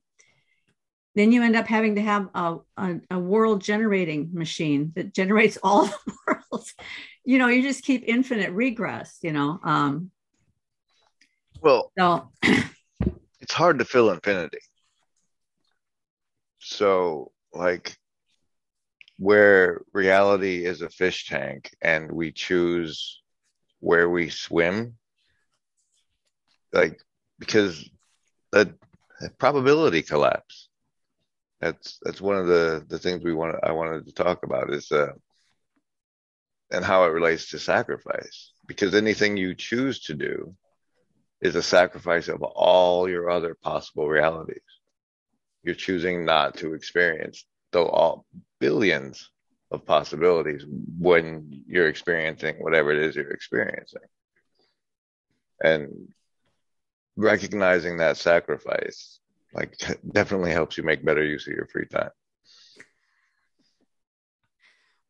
Then you end up having to have a world generating machine that generates all the worlds. You just keep infinite regress, Well, so it's hard to fill infinity. So, like, where reality is a fish tank and we choose where we swim, like, because the probability collapse. That's one of the things I wanted to talk about is and how it relates to sacrifice, because anything you choose to do is a sacrifice of all your other possible realities. You're choosing not to experience all billions of possibilities when you're experiencing whatever it is you're experiencing. And recognizing that sacrifice, like, definitely helps you make better use of your free time.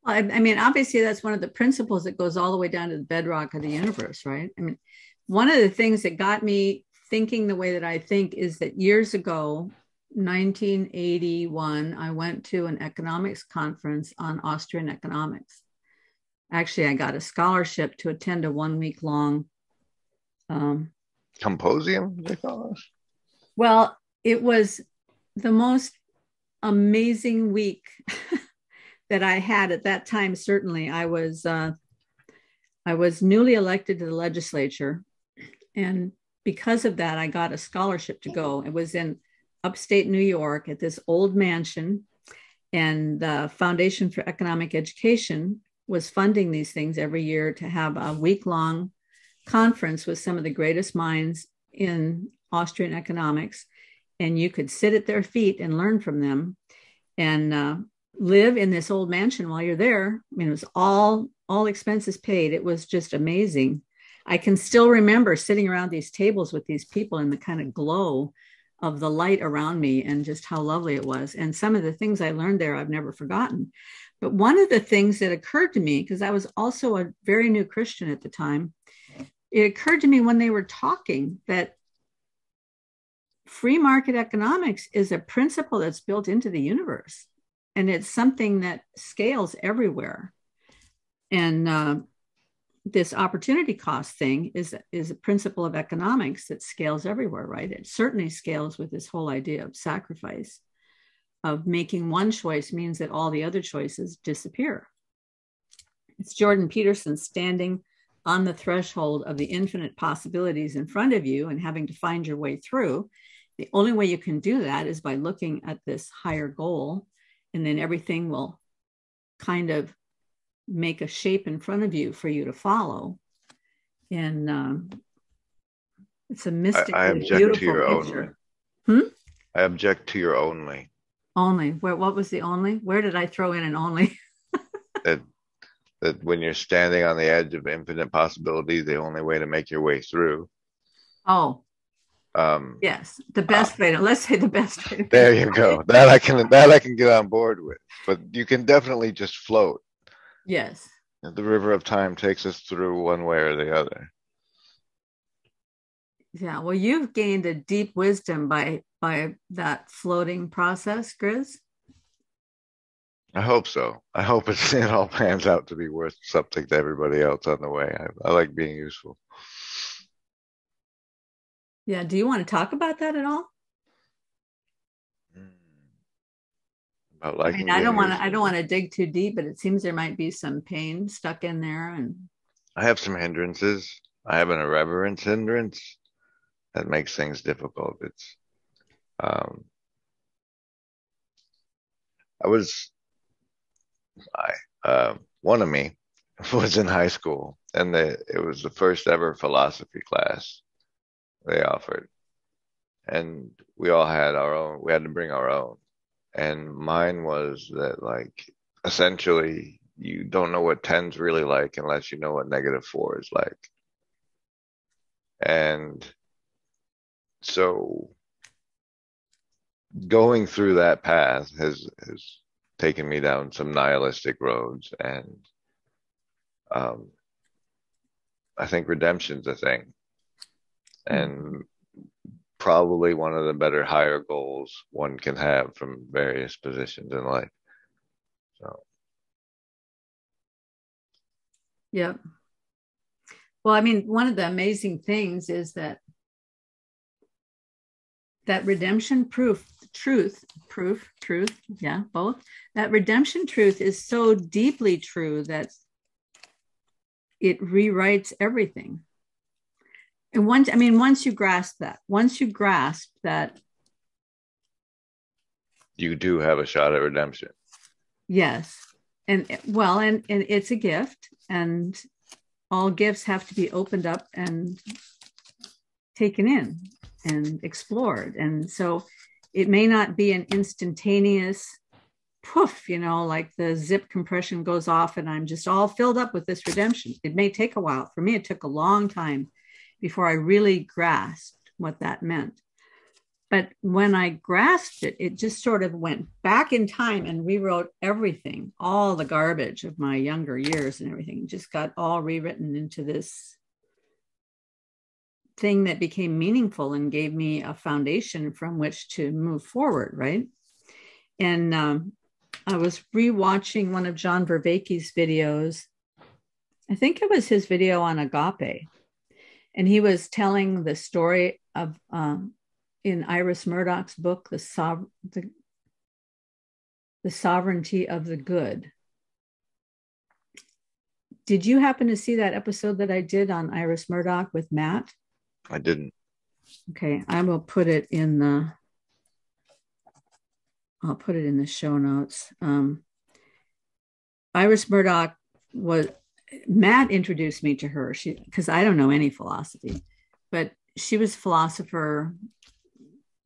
I mean, obviously, that's one of the principles that goes all the way down to the bedrock of the universe, right? I mean, one of the things that got me thinking the way that I think is that years ago, 1981, I went to an economics conference on Austrian economics. Actually, I got a scholarship to attend a 1 week long symposium, they call it. Well, it was the most amazing week that I had at that time. Certainly, I was newly elected to the legislature, and because of that, I got a scholarship to go. It was in upstate New York at this old mansion, and the Foundation for Economic Education was funding these things every year to have a week-long conference with some of the greatest minds in Austrian economics, and you could sit at their feet and learn from them. And live in this old mansion while you're there. I mean, it was all expenses paid. It was just amazing. I can still remember sitting around these tables with these people in the kind of glow of the light around me and just how lovely it was. And some of the things I learned there, I've never forgotten. But one of the things that occurred to me, because I was also a very new Christian at the time, it occurred to me when they were talking that free market economics is a principle that's built into the universe. And it's something that scales everywhere. And this opportunity cost thing is a principle of economics that scales everywhere, right? It certainly scales with this whole idea of sacrifice, of making one choice means that all the other choices disappear. It's Jordan Peterson standing on the threshold of the infinite possibilities in front of you and having to find your way through. The only way you can do that is by looking at this higher goal, and then everything will kind of make a shape in front of you for you to follow. And it's a mystically beautiful picture. I object to your only. Only. What was the only? Where did I throw in an only? that when you're standing on the edge of infinite possibilities, the only way to make your way through. Oh. Yes, the best way to, let's say the best way. There you go. That I can get on board with. But you can definitely just float. Yes. The river of time takes us through one way or the other. Yeah. Well, you've gained a deep wisdom by that floating process, Griz. I hope so. I hope it all pans out to be worth something to everybody else on the way. I like being useful. Yeah. Do you want to talk about that at all? I don't want to dig too deep, but it seems there might be some pain stuck in there. And I have some hindrances. I have an irreverence hindrance that makes things difficult. It's one of me was in high school, and it was the first ever philosophy class they offered, and we all had our own. We had to bring our own. And mine was that, like, essentially, you don't know what 10's really like unless you know what -4 is like. And so going through that path has taken me down some nihilistic roads. And I think redemption's a thing. And probably one of the better higher goals one can have from various positions in life. So, yeah. Well, I mean, one of the amazing things is that redemption truth, yeah, both. That redemption truth is so deeply true that it rewrites everything. And once you grasp that, you do have a shot at redemption. Yes. And it's a gift, and all gifts have to be opened up and taken in and explored. And so it may not be an instantaneous poof, like the zip compression goes off and I'm just all filled up with this redemption. It may take a while. For me, it took a long time before I really grasped what that meant. But when I grasped it, it just sort of went back in time and rewrote everything, all the garbage of my younger years and everything, just got all rewritten into this thing that became meaningful and gave me a foundation from which to move forward, right? And I was rewatching one of John Vervaeke's videos. I think it was his video on agape. And he was telling the story of, in Iris Murdoch's book, the Sovereignty of the Good. Did you happen to see that episode that I did on Iris Murdoch with Matt? I didn't. Okay, I will put it in I'll put it in the show notes. Iris Murdoch Matt introduced me to her, because I don't know any philosophy, but she was a philosopher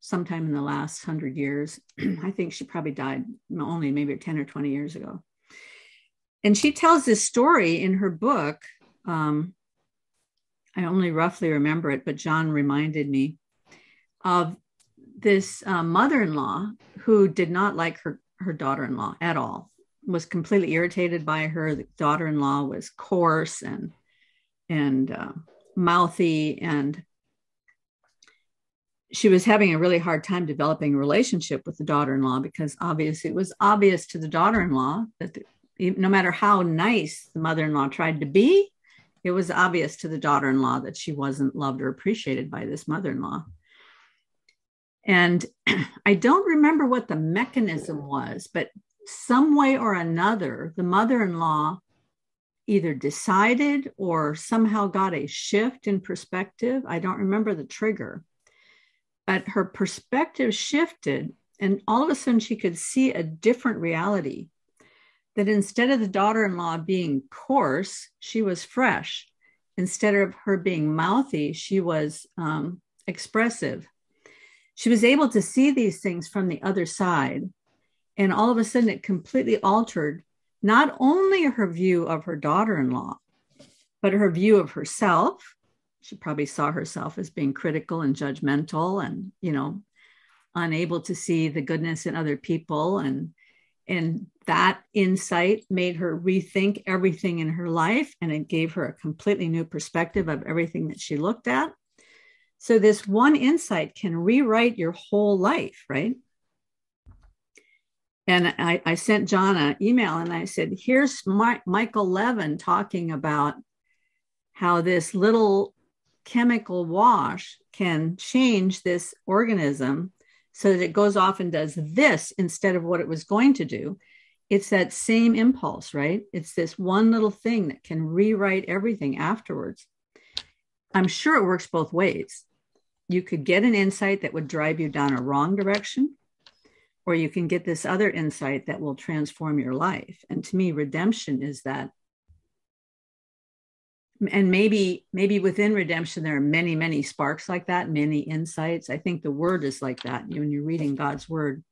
sometime in the last 100 years. I think she probably died only maybe 10 or 20 years ago. And she tells this story in her book. I only roughly remember it, but John reminded me of this mother-in-law who did not like her daughter-in-law at all, was completely irritated by her. The daughter-in-law was coarse and mouthy, and she was having a really hard time developing a relationship with the daughter-in-law, because obviously it was obvious to the daughter-in-law that no matter how nice the mother-in-law tried to be, it was obvious to the daughter-in-law that she wasn't loved or appreciated by this mother-in-law. And I don't remember what the mechanism was, but some way or another, the mother-in-law either decided or somehow got a shift in perspective. I don't remember the trigger, but her perspective shifted, and all of a sudden she could see a different reality. That instead of the daughter-in-law being coarse, she was fresh. Instead of her being mouthy, she was expressive. She was able to see these things from the other side. And all of a sudden it completely altered not only her view of her daughter-in-law, but her view of herself. She probably saw herself as being critical and judgmental and, unable to see the goodness in other people. And that insight made her rethink everything in her life, and it gave her a completely new perspective of everything that she looked at. So this one insight can rewrite your whole life, right? And I sent John an email and I said, here's Michael Levine talking about how this little chemical wash can change this organism so that it goes off and does this instead of what it was going to do. It's that same impulse, right? It's this one little thing that can rewrite everything afterwards. I'm sure it works both ways. You could get an insight that would drive you down a wrong direction, or you can get this other insight that will transform your life. And to me, redemption is that. And maybe within redemption, there are many, many sparks like that, many insights. I think the word is like that. When you're reading God's word,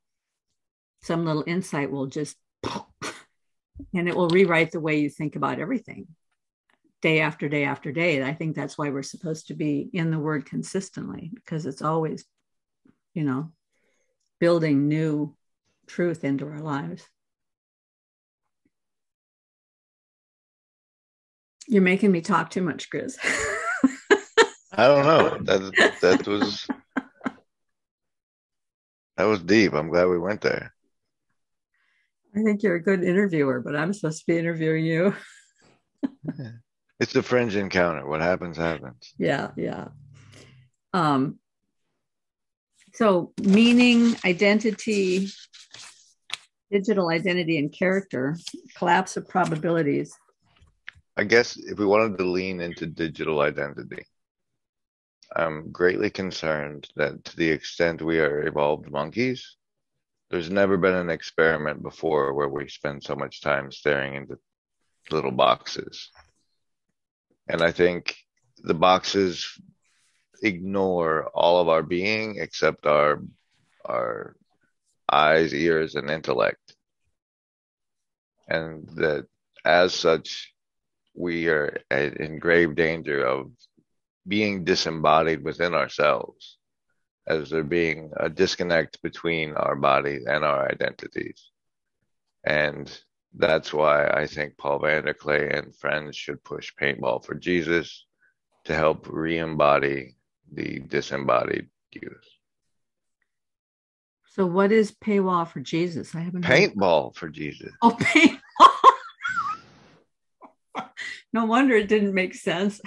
some little insight will just, and it will rewrite the way you think about everything day after day after day. And I think that's why we're supposed to be in the word consistently, because it's always, building new truth into our lives. You're making me talk too much, Griz. I don't know. That was deep. I'm glad we went there. I think you're a good interviewer, but I'm supposed to be interviewing you. It's a fringe encounter. What happens, happens. Yeah. So meaning, identity, digital identity, and character, collapse of probabilities. I guess if we wanted to lean into digital identity, I'm greatly concerned that to the extent we are evolved monkeys, there's never been an experiment before where we spend so much time staring into little boxes. And I think the boxes ignore all of our being except our eyes, ears, and intellect. And that as such, we are in grave danger of being disembodied within ourselves, as there being a disconnect between our bodies and our identities. And that's why I think Paul Vanderklay and friends should push Paintball for Jesus to help re-embody the disembodied youth. So what is paywall for Jesus? I haven't Paintball for Jesus. Oh, paintball. No wonder it didn't make sense.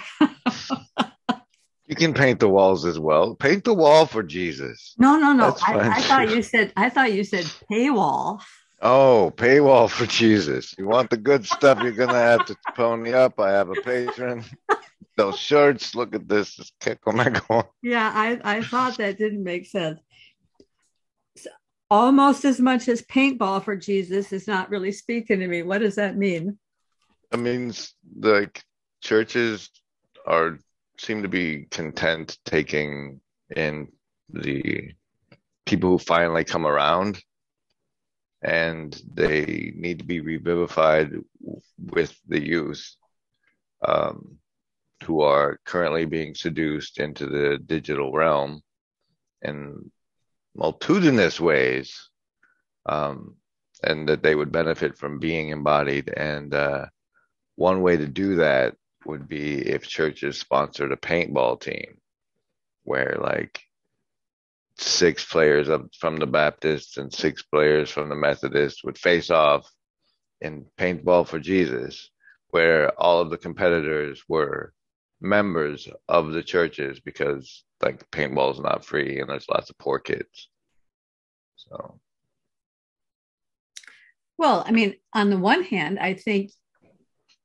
You can paint the walls as well. Paint the wall for Jesus. No. I thought you said paywall. Oh, paywall for Jesus. You want the good stuff, you're going to have to pony up. I have a patron. Those shirts, look at this. Just kick them and go. Yeah, I thought that didn't make sense. So, almost as much as paintball for Jesus is not really speaking to me. What does that mean? It means churches seem to be content taking in the people who finally come around, and they need to be revivified with the youth, who are currently being seduced into the digital realm in multitudinous ways, and that they would benefit from being embodied. And one way to do that would be if churches sponsored a paintball team where like 6 players from the Baptists and 6 players from the Methodists would face off in paintball for Jesus, where all of the competitors were members of the churches, because like paintball is not free and there's lots of poor kids. So, Well, I mean, on the one hand, I think,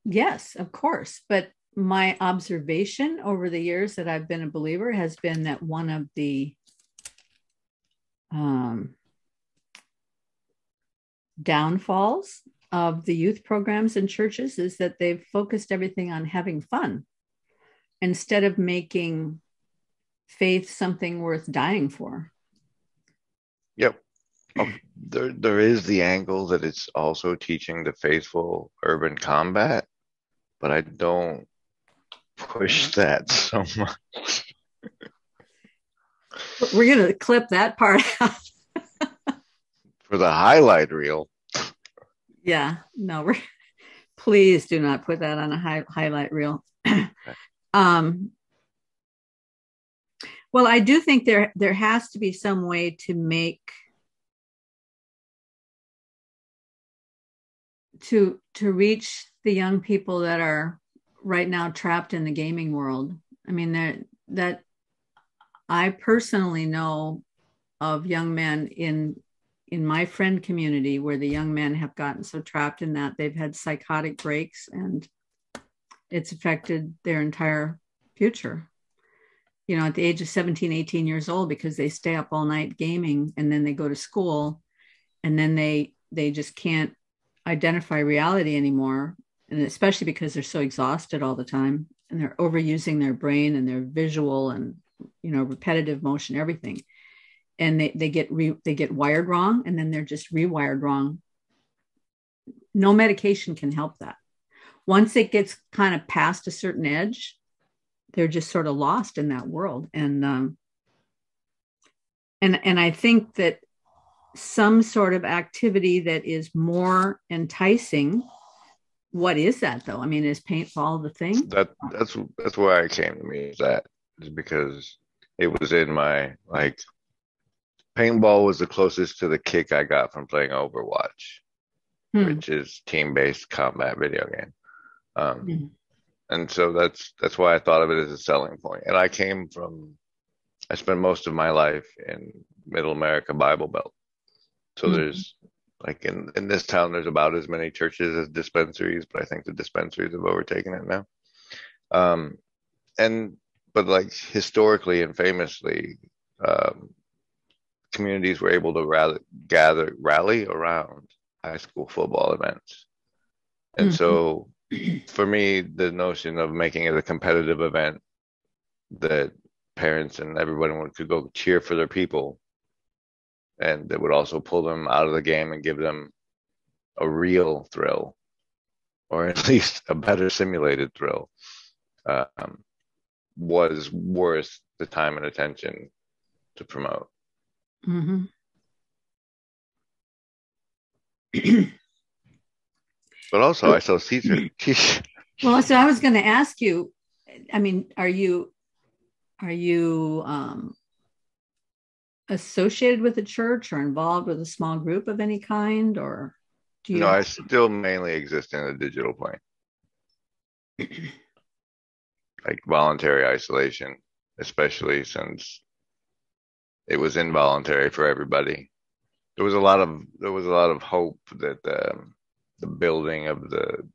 yes, of course. But my observation over the years that I've been a believer has been that one of the downfalls of the youth programs in churches is that they've focused everything on having fun instead of making faith something worth dying for. yep. Oh, there is the angle that it's also teaching the faithful urban combat, but I don't push that so much. We're going to clip that part out. For the highlight reel. Yeah, no, please do not put that on a highlight reel. Well, I do think there has to be some way to reach the young people that are right now trapped in the gaming world. I mean, that I personally know of young men in my friend community where the young men have gotten so trapped in that they've had psychotic breaks and it's affected their entire future. You know, at the age of 17, 18 years old, because they stay up all night gaming and then they go to school and then they just can't identify reality anymore. And especially because they're so exhausted all the time and they're overusing their brain and their visual and, you know, repetitive motion, everything. And they get wired wrong and then they're just rewired wrong. No medication can help that. Once it gets kind of past a certain edge, they're just sort of lost in that world. And I think that some sort of activity that is more enticing. What is that though? I mean, is paintball the thing? That's where I came to me, is because it was in my like paintball was the closest to the kick I got from playing Overwatch, which is team-based combat video game. And so that's why I thought of it as a selling point. And I spent most of my life in Middle America Bible Belt. So there's like in this town, there's about as many churches as dispensaries, but I think the dispensaries have overtaken it now. But like historically and famously, communities were able to rally around high school football events. And so for me, the notion of making it a competitive event that parents and everyone could go cheer for their people, and that would also pull them out of the game and give them a real thrill, or at least a better simulated thrill, was worth the time and attention to promote. But also, I sell t-shirts. Well, so I was going to ask you, I mean, are you associated with a church or involved with a small group of any kind, or do you? No, I still mainly exist in a digital plane, like voluntary isolation, especially since it was involuntary for everybody. There was a lot of hope that the building of the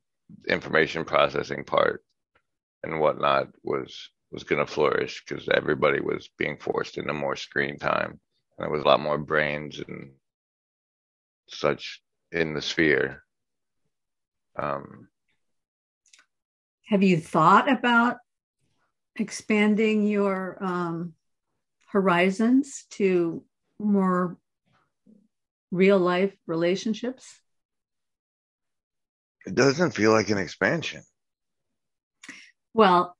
information processing part and whatnot was going to flourish, because everybody was being forced into more screen time, and there was a lot more brains and such in the sphere. Have you thought about expanding your horizons to more real life relationships? It doesn't feel like an expansion. Well,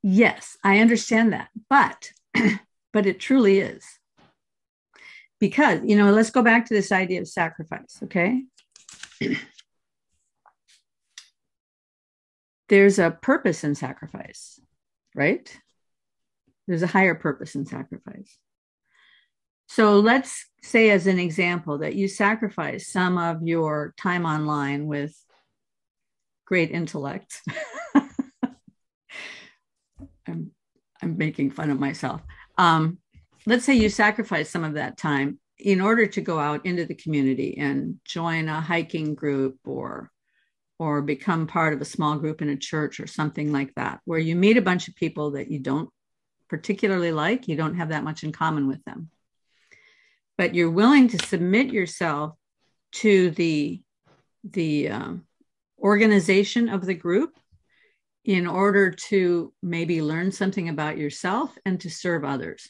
yes, I understand that, but but it truly is. Because, let's go back to this idea of sacrifice, okay? There's a purpose in sacrifice, right? There's a higher purpose in sacrifice. So let's say, as an example, that you sacrifice some of your time online with great intellect. I'm making fun of myself. Let's say you sacrifice some of that time in order to go out into the community and join a hiking group or become part of a small group in a church or something like that, where you meet a bunch of people that you don't particularly like, you don't have that much in common with them. But you're willing to submit yourself to the organization of the group in order to maybe learn something about yourself and to serve others.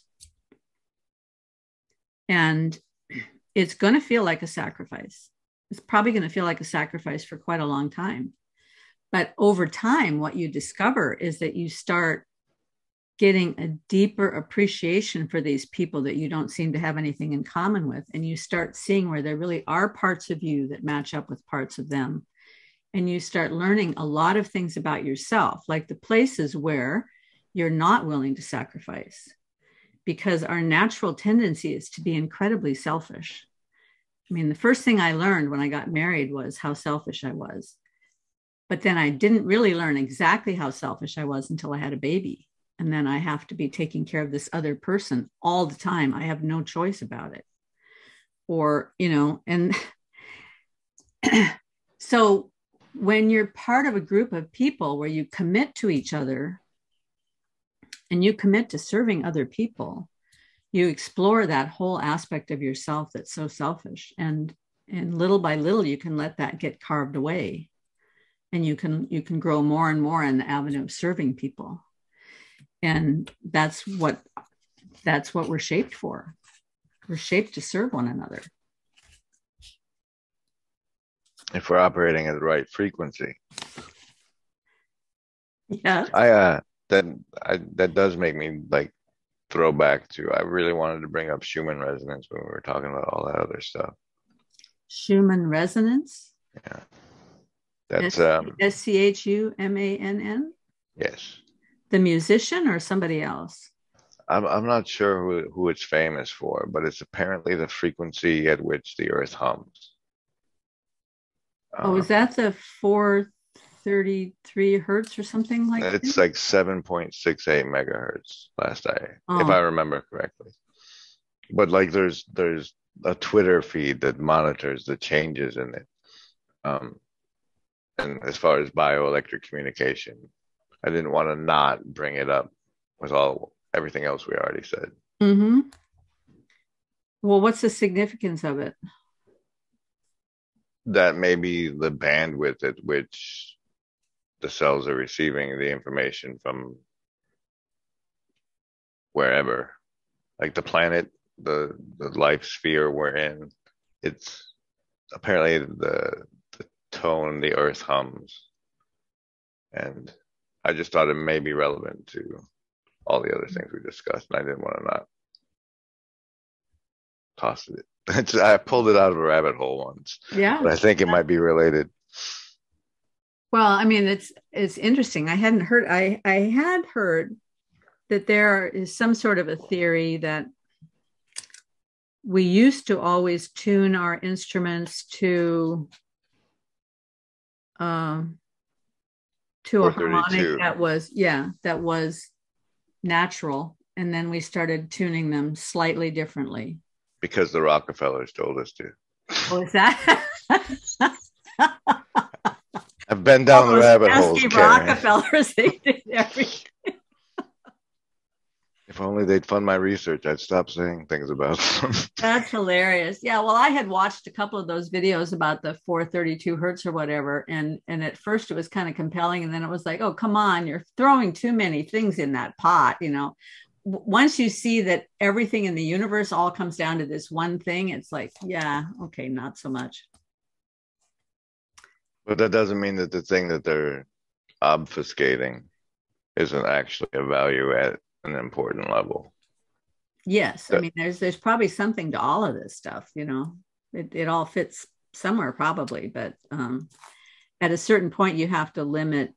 And it's going to feel like a sacrifice. It's probably going to feel like a sacrifice for quite a long time. But over time, what you discover is that you start getting a deeper appreciation for these people that you don't seem to have anything in common with. And you start seeing where there really are parts of you that match up with parts of them. And you start learning a lot of things about yourself, like the places where you're not willing to sacrifice, because our natural tendency is to be incredibly selfish. I mean, the first thing I learned when I got married was how selfish I was. But then I didn't really learn exactly how selfish I was until I had a baby. And then I have to be taking care of this other person all the time. I have no choice about it. Or, and so when you're part of a group of people where you commit to each other and you commit to serving other people, you explore that whole aspect of yourself that's so selfish. And little by little, you can let that get carved away. And you can grow more and more in the avenue of serving people. And that's what we're shaped for. We're shaped to serve one another. If we're operating at the right frequency. Yeah. That does make me like throw back to, I really wanted to bring up Schumann resonance when we were talking about all that other stuff. Schumann resonance? Yeah. That's SCHUMANN? Yes. The musician or somebody else? I'm not sure who it's famous for, but it's apparently the frequency at which the earth hums. Is that the 433 hertz or something like that? It's like 7.68 megahertz if I remember correctly. But like there's a Twitter feed that monitors the changes in it. And as far as bioelectric communication, I didn't want to not bring it up with everything else we already said. Mm-hmm. Well, what's the significance of it? That maybe the bandwidth at which the cells are receiving the information from wherever, like the planet, the life sphere we're in, it's apparently the tone the earth hums. And I just thought it may be relevant to all the other things we discussed, and I didn't want to not toss it. I pulled it out of a rabbit hole once. Yeah. But I think it might be related. Well, I mean, it's interesting. I had heard that there is some sort of a theory that we used to always tune our instruments to a harmonic that was natural, and then we started tuning them slightly differently. Because the Rockefellers told us to. Oh, is that? I've been down the rabbit holes. Rockefellers, they did everything. If only they'd fund my research, I'd stop saying things about them. That's hilarious. Yeah, well, I had watched a couple of those videos about the 432 hertz or whatever, and at first it was kind of compelling, and then it was like, oh, come on, you're throwing too many things in that pot, once you see that everything in the universe all comes down to this one thing, it's like, yeah, okay, not so much. But that doesn't mean that the thing that they're obfuscating isn't actually a value at an important level. Yes, I That, mean, there's probably something to all of this stuff, you know. It all fits somewhere probably, but at a certain point, you have to limit.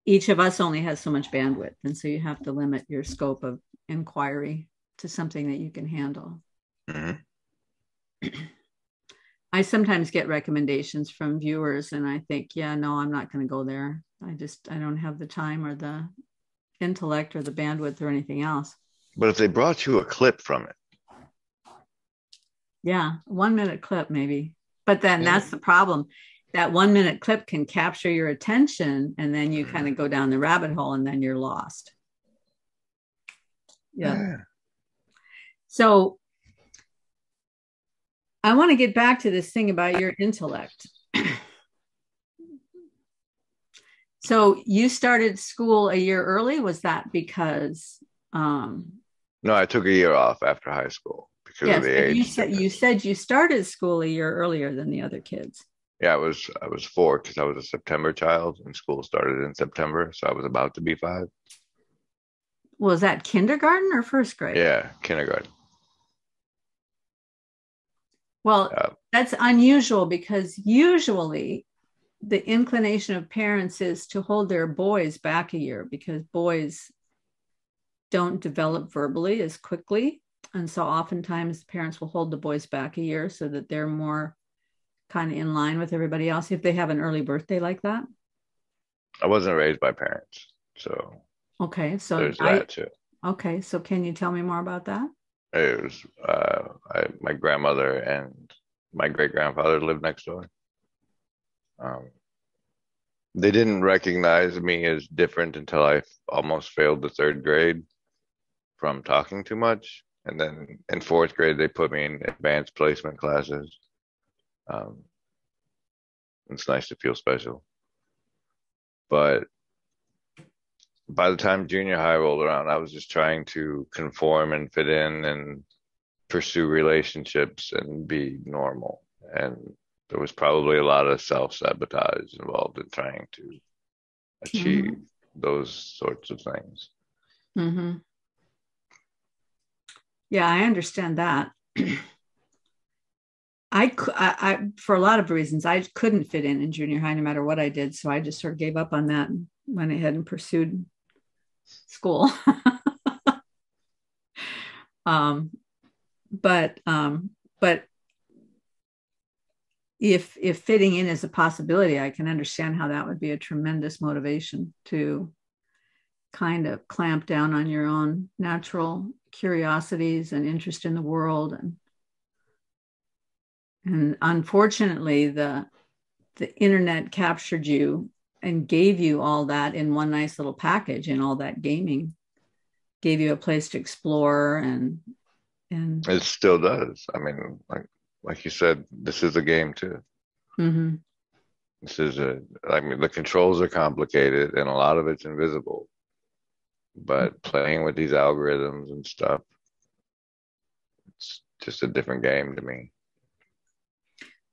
Each of us only has so much bandwidth, and so you have to limit your scope of inquiry to something that you can handle. mhm. I sometimes get recommendations from viewers, and I think, yeah, no, I'm not going to go there. I don't have the time or the intellect or the bandwidth or anything else. But if they brought you a clip from it, Yeah, 1 minute clip maybe. But then yeah. that's the problem. That 1 minute clip can capture your attention, and then you kind of go down the rabbit hole, and then you're lost. Yeah. So I want to get back to this thing about your intellect. So you started school a year early. Was that because No, I took a year off after high school because of yes, the but age you difference. said you started school a year earlier than the other kids. Yeah, I was 4 because I was a September child and school started in September, so I was about to be 5. Was that kindergarten or first grade? Yeah, kindergarten. Well, Uh, that's unusual because usually the inclination of parents is to hold their boys back a year because boys don't develop verbally as quickly. And so oftentimes parents will hold the boys back a year so that they're more kind of in line with everybody else if they have an early birthday like that. I wasn't raised by parents, so Okay, so there's that too. so can you tell me more about that? It was my grandmother and my great grandfather lived next door. Um, they didn't recognize me as different until I almost failed the 3rd grade from talking too much. And then in 4th grade, they put me in advanced placement classes. Um, it's nice to feel special. But by the time junior high rolled around, I was just trying to conform and fit in and pursue relationships and be normal. And there was probably a lot of self-sabotage involved in trying to achieve Mm-hmm. those sorts of things. Mm-hmm. Yeah, I understand that. For a lot of reasons, I couldn't fit in junior high no matter what I did. So I just sort of gave up on that and went ahead and pursued school. um, but if fitting in is a possibility, I can understand how that would be a tremendous motivation to kind of clamp down on your own natural curiosities and interest in the world. And unfortunately, the internet captured you and gave you all that in one nice little package, and all that gaming gave you a place to explore and It still does. I mean, like you said, this is a game too. mm-hmm. I mean, the controls are complicated and a lot of it's invisible, but playing with these algorithms and stuff, it's just a different game to me.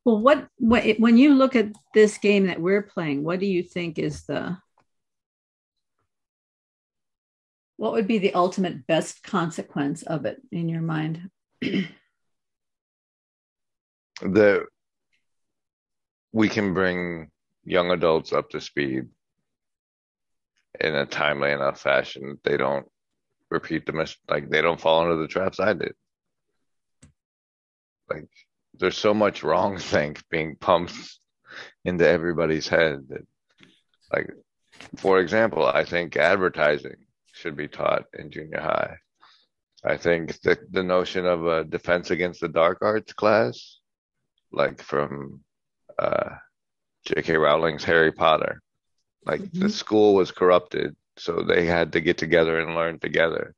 Well, what when you look at this game that we're playing, what do you think is what would be the ultimate best consequence of it in your mind? That we can bring young adults up to speed in a timely enough fashion that they don't repeat like they don't fall into the traps I did. Like there's so much wrong think being pumped into everybody's head that, like, for example, I think advertising should be taught in junior high. I think that the notion of a defense against the dark arts class, like from uh, J.K. Rowling's Harry Potter, like the Mm-hmm. school was corrupted, so they had to get together and learn together.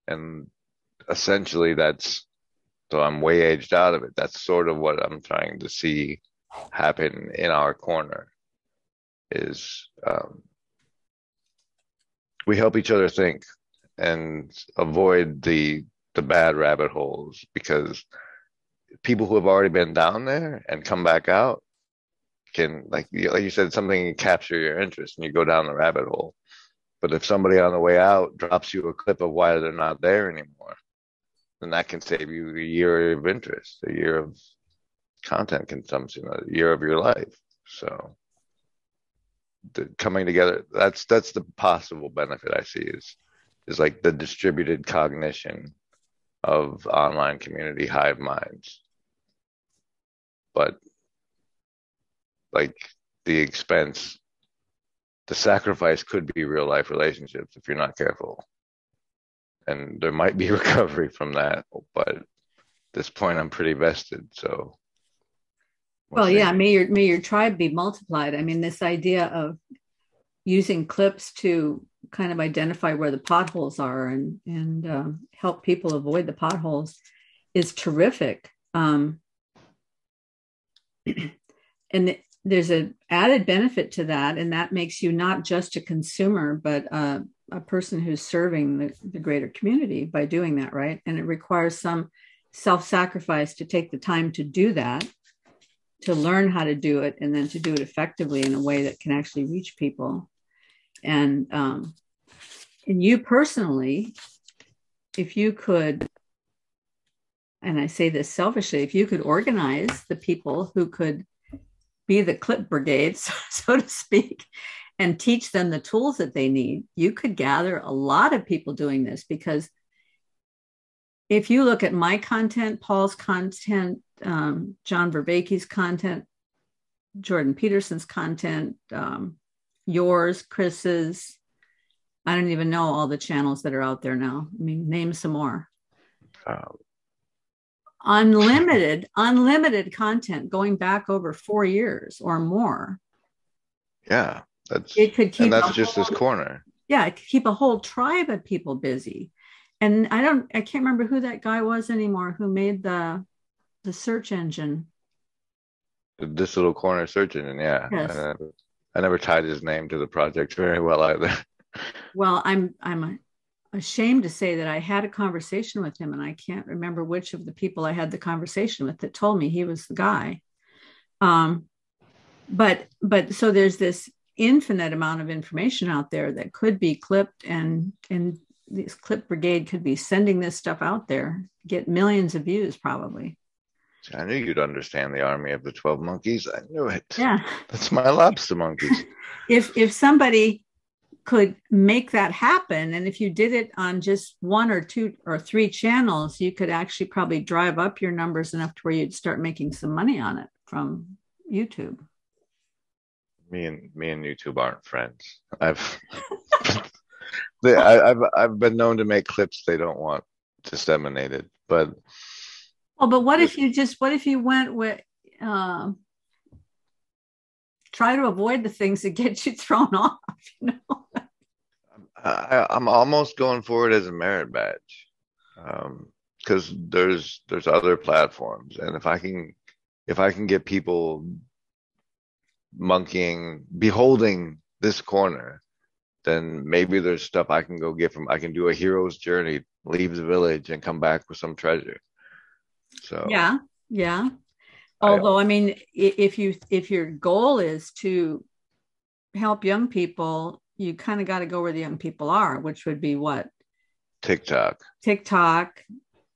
And essentially, so I'm way aged out of it. That's sort of what I'm trying to see happen in our corner is we help each other think and avoid the bad rabbit holes, because people who have already been down there and come back out can, like you said, something can capture your interest and you go down the rabbit hole. But if somebody on the way out drops you a clip of why they're not there anymore, then that can save you a year of interest, a year of content consumption, a year of your life. So the coming together, that's the possible benefit I see, is like the distributed cognition of online community hive minds. But like the expense, the sacrifice could be real life relationships if you're not careful. And there might be recovery from that, but at this point I'm pretty vested, so we'll Well, see. yeah, may your tribe be multiplied. I mean, this idea of using clips to kind of identify where the potholes are and help people avoid the potholes is terrific. And there's an added benefit to that, and that makes you not just a consumer, but a person who's serving the greater community by doing that, right? And it requires some self-sacrifice to take the time to do that, to learn how to do it, and then to do it effectively in a way that can actually reach people. And you personally, if you could, and I say this selfishly, if you could organize the people who could be the clip brigades, so to speak, and teach them the tools that they need, you could gather a lot of people doing this. Because if you look at my content, Paul's content, John Vervaeke's content, Jordan Peterson's content, yours, Chris's, I don't even know all the channels that are out there now. I mean, name some more. Unlimited content going back over 4 years or more. Yeah, it could keep, and that's just this corner. Yeah, it could keep a whole tribe of people busy. And I can't remember who that guy was anymore who made the search engine. This little corner search engine, yeah. Yes. I never tied his name to the project very well either. Well, I'm ashamed to say that I had a conversation with him, and I can't remember which of the people I had the conversation with that told me he was the guy. But so there's this infinite amount of information out there that could be clipped, and this clip brigade could be sending this stuff out there, get millions of views probably. I knew you'd understand the army of the 12 monkeys. I knew it. Yeah. That's my lobster monkeys. If somebody could make that happen, and if you did it on just 1 or 2 or 3 channels, you could actually probably drive up your numbers enough to where you'd start making some money on it from YouTube. Me and YouTube aren't friends. I've been known to make clips they don't want disseminated, but what if you went with try to avoid the things that get you thrown off, you know? I'm almost going for it as a merit badge, because there's other platforms, and if I can get people beholding this corner, then maybe there's stuff I can go get from. I can do a hero's journey, leave the village, and come back with some treasure. So yeah. Although, I mean, if your goal is to help young people, you kind of got to go where the young people are, which would be what? TikTok.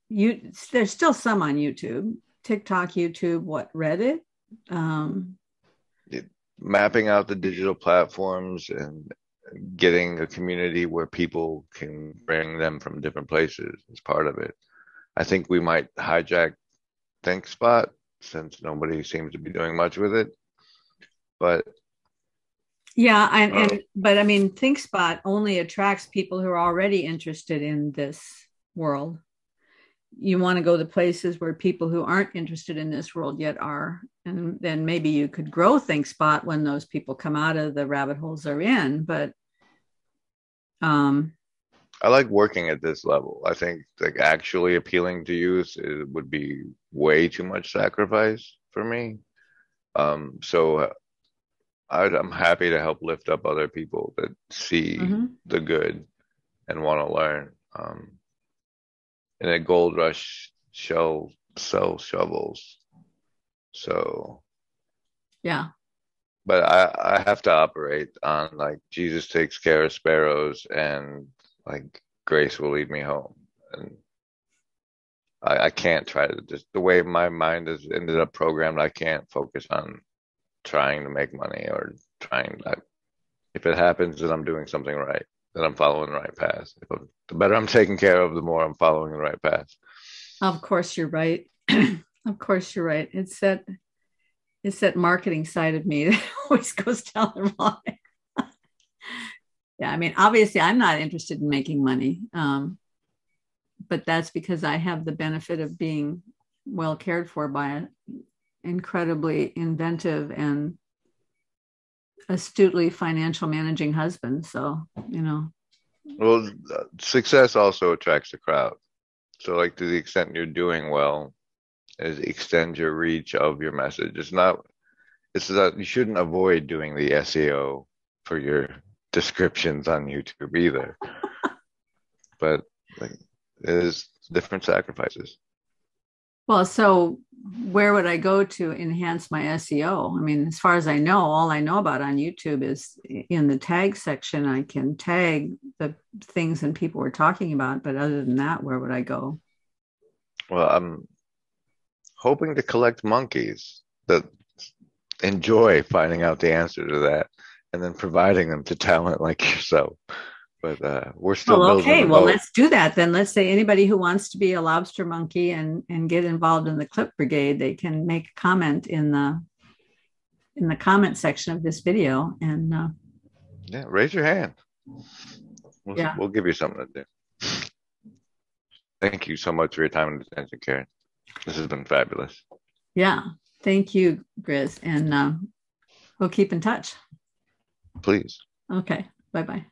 There's still some on YouTube. TikTok, YouTube, what? Reddit? Mapping out the digital platforms and getting a community where people can bring them from different places is part of it. I think we might hijack ThinkSpot, since nobody seems to be doing much with it. But yeah, but I mean, ThinkSpot only attracts people who are already interested in this world. You want to go to places where people who aren't interested in this world yet are, and then maybe you could grow ThinkSpot when those people come out of the rabbit holes they're in. But I like working at this level. I think like actually appealing to youth would be way too much sacrifice for me. So I'm happy to help lift up other people that see the good and want to learn. In a gold rush, sell shovels. So Yeah. but I have to operate on like Jesus takes care of sparrows and like grace will lead me home. And I can't try to just the way my mind has ended up programmed, I can't focus on trying to make money or trying like if it happens that I'm doing something right, that I'm following the right path. The better I'm taken care of, the more I'm following the right path. Of course you're right. Of course you're right. It's that marketing side of me that always goes down the wrong. Yeah, I mean, obviously, I'm not interested in making money, but that's because I have the benefit of being well cared for by an incredibly inventive and astutely financial managing husband. So, Well, success also attracts a crowd. So, like to the extent you're doing well, is extend your reach of your message. It's that you shouldn't avoid doing the SEO for your descriptions on YouTube either. But like, there's different sacrifices. well, so where would I go to enhance my SEO? I mean, as far as I know, all I know about on YouTube is in the tag section. I can tag the things and people we're talking about, but other than that, where would I go? Well, I'm hoping to collect monkeys that enjoy finding out the answer to that and then providing them to talent like yourself. But we're still building the Well, boat. let's do that then. Let's say anybody who wants to be a lobster monkey and get involved in the clip brigade, they can make a comment in the comment section of this video. And Yeah, raise your hand. yeah, We'll give you something to do. Thank you so much for your time and attention, Karen. This has been fabulous. yeah. Thank you, Griz, and we'll keep in touch. Please. Okay. Bye-bye.